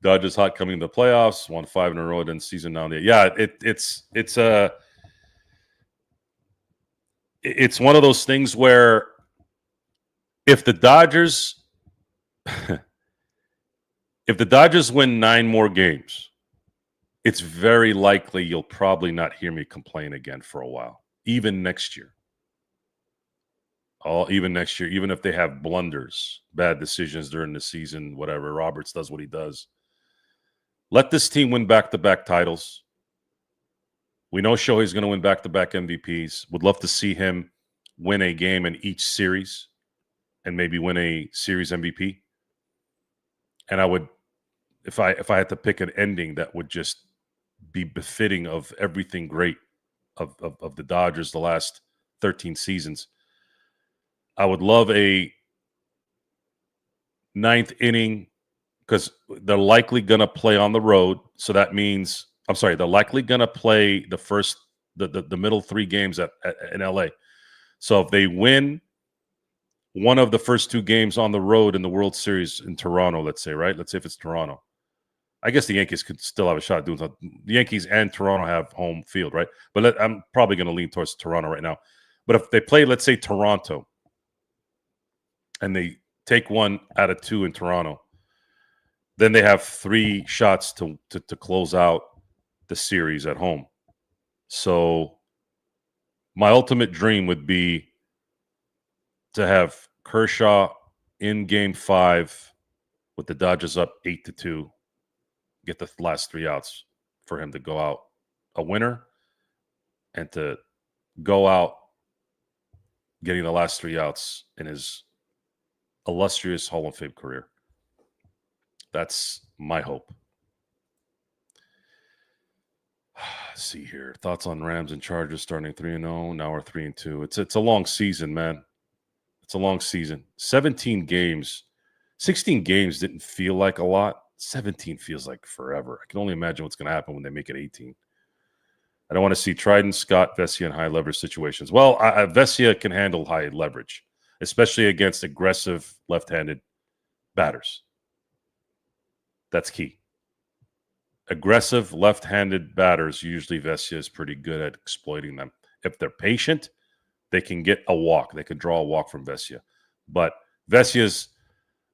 Dodgers hot coming in the playoffs. Won 5 in a row. Then season now. Yeah, it's one of those things where if the Dodgers win 9 more games, it's very likely you'll probably not hear me complain again for a while, even next year. Even next year, even if they have blunders, bad decisions during the season, whatever. Roberts does what he does. Let this team win back-to-back titles. We know Shohei's going to win back-to-back MVPs. Would love to see him win a game in each series and maybe win a series MVP. And I would, if I had to pick an ending that would just be befitting of everything great of the Dodgers the last 13 seasons, I would love a 9th inning because they're likely going to play on the road. So that means, they're likely going to play the middle 3 games in LA. So if they win one of the first 2 games on the road in the World Series in Toronto, let's say, right? Let's say if it's Toronto. I guess the Yankees could still have a shot at doing something. The Yankees and Toronto have home field, right? But I'm probably going to lean towards Toronto right now. But if they play, let's say, Toronto, and they take 1 out of 2 in Toronto, then they have 3 shots to close out the series at home. So my ultimate dream would be to have Kershaw in Game 5 with the Dodgers up 8-2, get the last 3 outs for him to go out a winner and to go out getting the last 3 outs in his illustrious Hall of Fame career. That's my hope. Let's see here. Thoughts on Rams and Chargers starting 3-0. Now we're 3-2. It's a long season, man. It's a long season. 17 games. 16 games didn't feel like a lot. 17 feels like forever. I can only imagine what's going to happen when they make it 18. I don't want to see Trident, Scott, Vesia in high leverage situations. Well, Vesia can handle high leverage, especially against aggressive left-handed batters. That's key. Aggressive left-handed batters, usually Vesia is pretty good at exploiting them. If they're patient, they can get a walk. They can draw a walk from Vesia. But Vesia's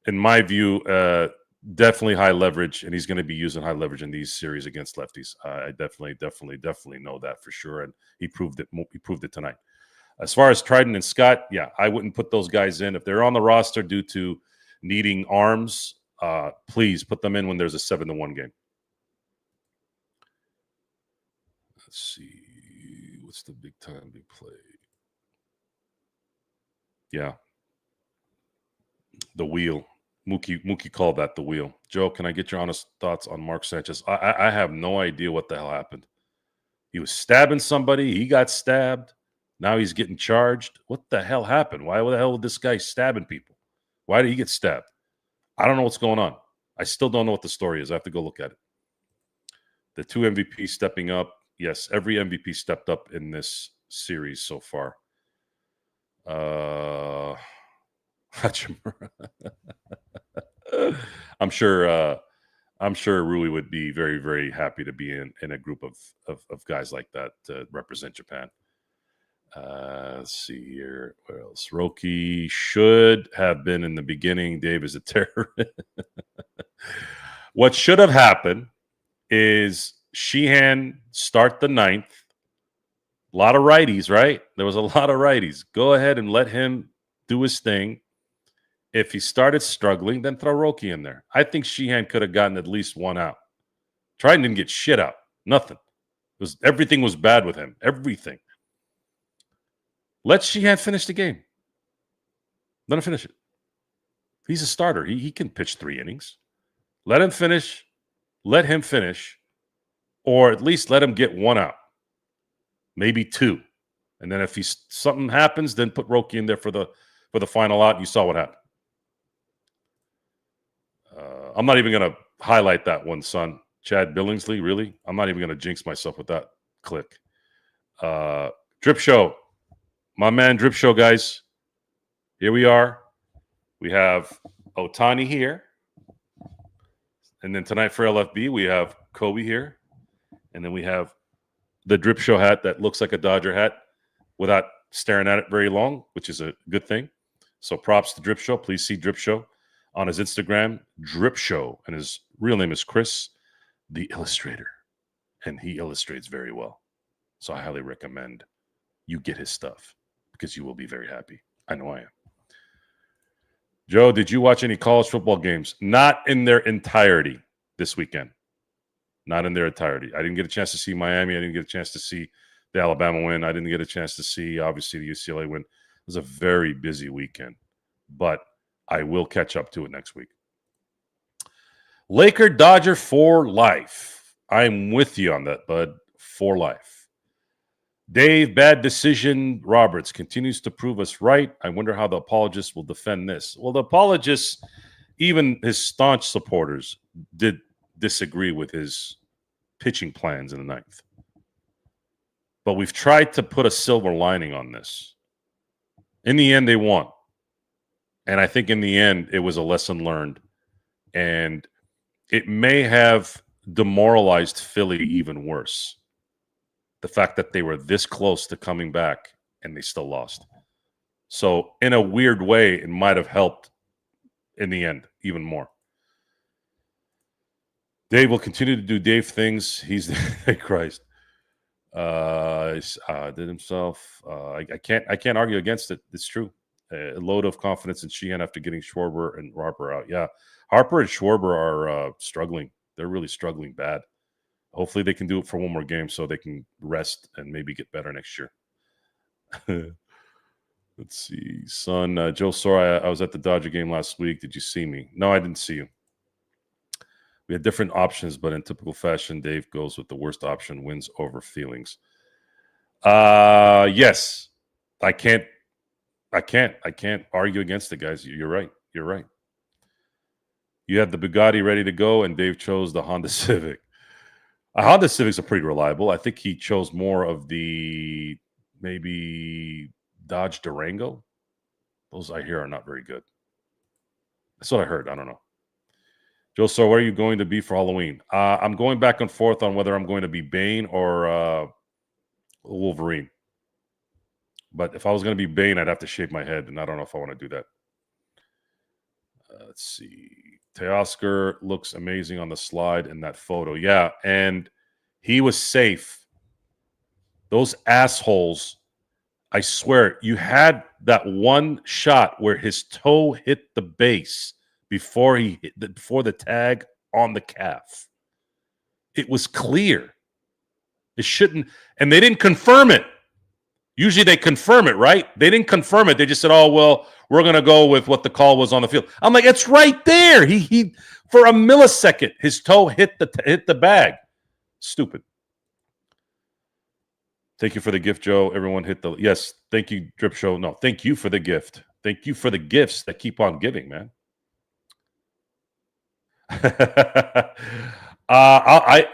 in my view, definitely high leverage, and he's going to be using high leverage in these series against lefties. I definitely know that for sure, and he proved it. He proved it tonight. As far as Trident and Scott, yeah, I wouldn't put those guys in if they're on the roster due to needing arms. Please put them in when there's a 7-1 game. Let's see, what's the big time big play? Yeah, the wheel. Mookie called that the wheel. Joe, can I get your honest thoughts on Mark Sanchez? I have no idea what the hell happened. He was stabbing somebody. He got stabbed. Now he's getting charged. What the hell happened? Why the hell was this guy stabbing people? Why did he get stabbed? I don't know what's going on. I still don't know what the story is. I have to go look at it. The 2 MVPs stepping up. Yes, every MVP stepped up in this series so far. I'm sure Rui would be very, very happy to be in a group of guys like that to represent Japan. Let's see here. What else? Roki should have been in the beginning. Dave is a terrorist. What should have happened is Sheehan start the 9th. A lot of righties, right? There was a lot of righties. Go ahead and let him do his thing. If he started struggling, then throw Roki in there. I think Sheehan could have gotten at least one out. Trident didn't get shit out. Nothing. Everything was bad with him. Everything. Let Sheehan finish the game. Let him finish it. He's a starter. He can pitch 3 innings. Let him finish. Let him finish. Or at least let him get 1 out. Maybe 2. And then if something happens, then put Roki in there for the final out. You saw what happened. I'm not even going to highlight that one, son. Chad Billingsley, really? I'm not even going to jinx myself with that click. Drip Show. My man, Drip Show, guys. Here we are. We have Otani here. And then tonight for LFB, we have Kobe here. And then we have the Drip Show hat that looks like a Dodger hat without staring at it very long, which is a good thing. So props to Drip Show. Please see Drip Show on his Instagram, Drip Show. And his real name is Chris, the illustrator. And he illustrates very well. So I highly recommend you get his stuff because you will be very happy. I know I am. Joe, did you watch any college football games? Not in their entirety this weekend. Not in their entirety. I didn't get a chance to see Miami. I didn't get a chance to see the Alabama win. I didn't get a chance to see, obviously, the UCLA win. It was a very busy weekend, but I will catch up to it next week. Laker Dodger for life. I'm with you on that, bud. For life. Dave, bad decision. Roberts continues to prove us right. I wonder how the apologists will defend this. Well, the apologists, even his staunch supporters, did disagree with his pitching plans in the 9th. But we've tried to put a silver lining on this. In the end, they won. And I think in the end, it was a lesson learned. And it may have demoralized Philly even worse. The fact that they were this close to coming back and they still lost. So in a weird way, it might have helped in the end even more. Dave will continue to do Dave things. He's Christ. Did himself. I can't argue against it. It's true. A load of confidence in Sheehan after getting Schwarber and Harper out. Yeah, Harper and Schwarber are struggling. They're really struggling bad. Hopefully they can do it for one more game so they can rest and maybe get better next year. Let's see. Son, Joe Sora, I was at the Dodger game last week. Did you see me? No, I didn't see you. We had different options, but in typical fashion, Dave goes with the worst option, wins over feelings. Yes. I can't argue against it, guys. You're right. You're right. You had the Bugatti ready to go, and Dave chose the Honda Civic. Honda Civics are pretty reliable. I think he chose more of the maybe Dodge Durango. Those I hear are not very good. That's what I heard. I don't know. Joe, so where are you going to be for Halloween? I'm going back and forth on whether I'm going to be Bane or Wolverine. But if I was going to be Bane, I'd have to shave my head, and I don't know if I want to do that. Let's see. Teoscar looks amazing on the slide in that photo. Yeah, and he was safe. Those assholes, I swear, you had that one shot where his toe hit the base before before the tag on the calf. It was clear. It shouldn't, and they didn't confirm it. Usually they confirm it, right? They didn't confirm it. They just said, "Oh well, we're gonna go with what the call was on the field." I'm like, it's right there. He for a millisecond, his toe hit the bag. Stupid. Thank you for the gift, Joe. Everyone hit the yes. Thank you, Drip Show. No, thank you for the gift. Thank you for the gifts that keep on giving, man.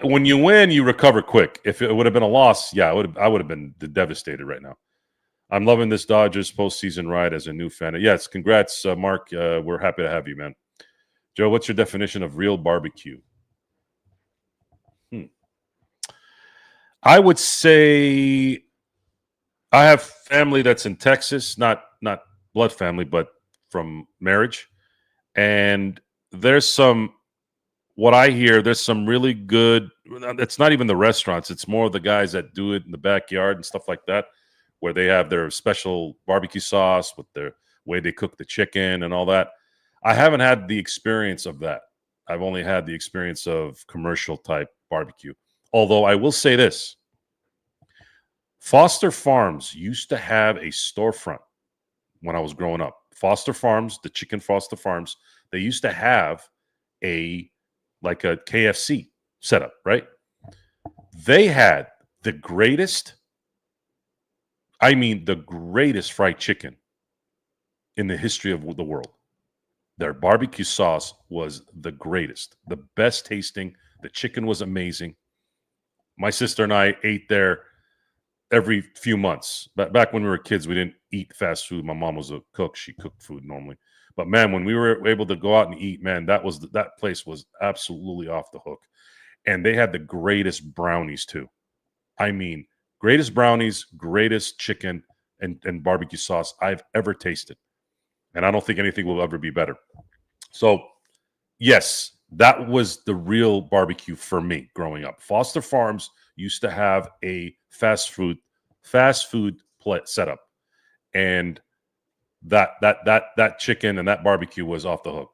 When you win, you recover quick. If it would have been a loss, yeah, I would have been devastated right now. I'm loving this Dodgers postseason ride as a new fan. Yes, congrats, Mark. We're happy to have you, man. Joe, what's your definition of real barbecue? I would say I have family that's in Texas, not blood family, but from marriage. And there's some, what I hear, there's some really good, it's not even the restaurants, it's more the guys that do it in the backyard and stuff like that, where they have their special barbecue sauce with their way they cook the chicken and all that. I haven't had the experience of that. I've only had the experience of commercial type barbecue. Although I will say this, Foster Farms used to have a storefront when I was growing up. Foster Farms, the chicken Foster Farms, they used to have like a KFC setup, right? They had the greatest, I mean, the greatest fried chicken in the history of the world. Their barbecue sauce was the greatest, the best tasting. The chicken was amazing. My sister and I ate there every few months. Back when we were kids, we didn't eat fast food. My mom was a cook. She cooked food normally. But man, when we were able to go out and eat, man, that place was absolutely off the hook. And they had the greatest brownies too. I mean, greatest brownies, greatest chicken and barbecue sauce I've ever tasted. And I don't think anything will ever be better. So, yes, that was the real barbecue for me growing up. Foster Farms used to have a fast food setup, and that chicken and that barbecue was off the hook.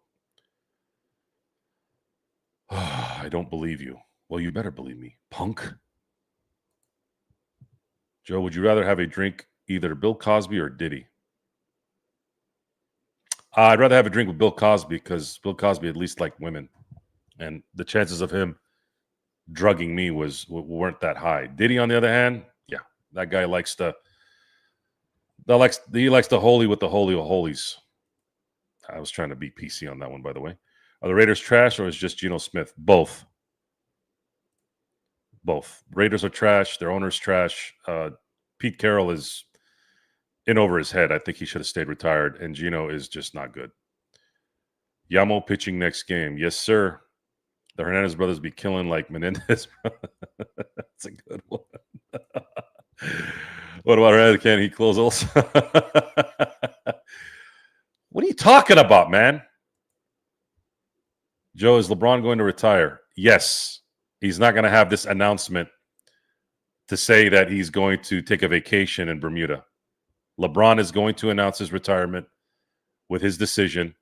I don't believe you. Well, you better believe me, punk. Joe, would you rather have a drink either Bill Cosby or Diddy? I'd rather have a drink with Bill Cosby because Bill Cosby at least liked women, and the chances of him drugging me weren't that high. Diddy, on the other hand, yeah, that guy likes the holy with the holy of holies. I was trying to be PC on that one, by the way. Are the Raiders trash or is just Geno Smith? Both. Raiders are trash. Their owner's trash. Pete Carroll is in over his head. I think he should have stayed retired. And Geno is just not good. Yamo pitching next game. Yes, sir. The Hernandez brothers be killing like Menendez. That's a good one. What about Hernandez? Can he close also? What are you talking about, man? Joe, is LeBron going to retire? Yes. He's not going to have this announcement to say that he's going to take a vacation in Bermuda. LeBron is going to announce his retirement with his decision.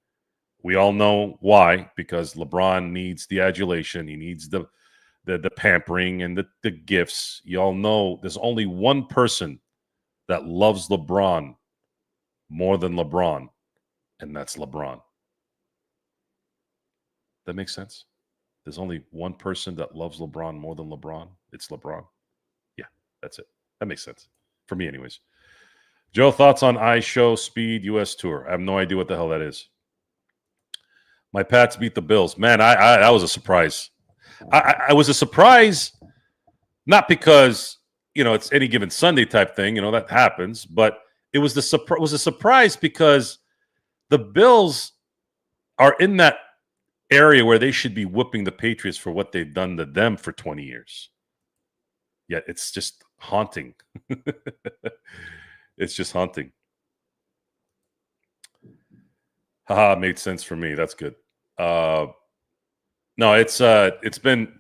We all know why, because LeBron needs the adulation. He needs the pampering and the gifts. You all know there's only one person that loves LeBron more than LeBron, and that's LeBron. That makes sense? There's only one person that loves LeBron more than LeBron. It's LeBron. Yeah, that's it. That makes sense. For me, anyways. Joe, thoughts on iShow Speed US Tour? I have no idea what the hell that is. My Pats beat the Bills. Man, I that was a surprise. I was a surprise, not because, it's any given Sunday type thing, that happens, but it was a surprise because the Bills are in that area where they should be whooping the Patriots for what they've done to them for 20 years. Yet it's just haunting. It's just haunting. Haha, made sense for me. That's good. No, it's been.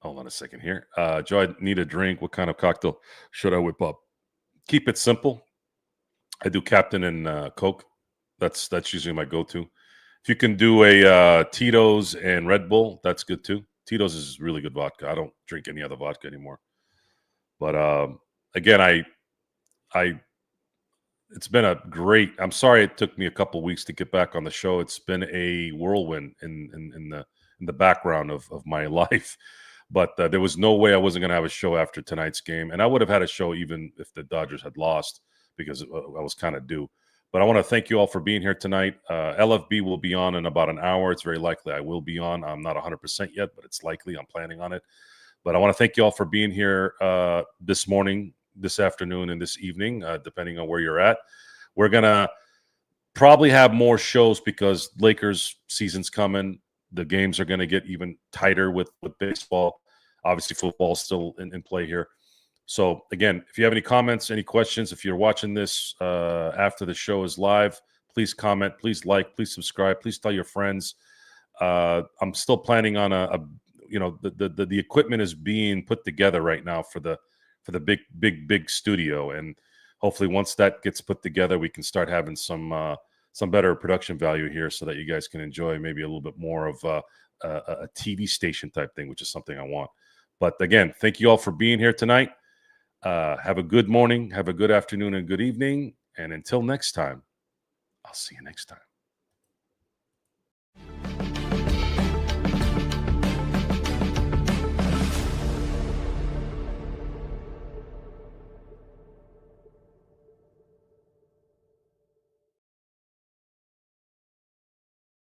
Hold on a second here. Joe, I need a drink. What kind of cocktail should I whip up? Keep it simple. I do Captain and Coke. That's usually my go-to. If you can do a Tito's and Red Bull, that's good too. Tito's is really good vodka. I don't drink any other vodka anymore. But again, I it's been a great. I'm sorry it took me a couple weeks to get back on the show. It's been a whirlwind in the background of my life. But there was no way I wasn't going to have a show after tonight's game, and I would have had a show even if the Dodgers had lost because I was kind of due. But I want to thank you all for being here tonight. LFB will be on in about an hour. It's very likely I will be on. I'm not 100% yet, but it's likely. I'm planning on it. But I want to thank you all for being here this morning, this afternoon, and this evening, depending on where you're at. We're going to probably have more shows because Lakers season's coming. The games are going to get even tighter with baseball. Obviously, football is still in play here. So, again, if you have any comments, any questions, if you're watching this after the show is live, please comment, please like, please subscribe, please tell your friends. I'm still planning on the equipment is being put together right now for the big studio, and hopefully once that gets put together, we can start having some better production value here, so that you guys can enjoy maybe a little bit more of a TV station type thing, which is something I want. But again, thank you all for being here tonight. Have a good morning, have a good afternoon, and good evening. And until next time, I'll see you next time.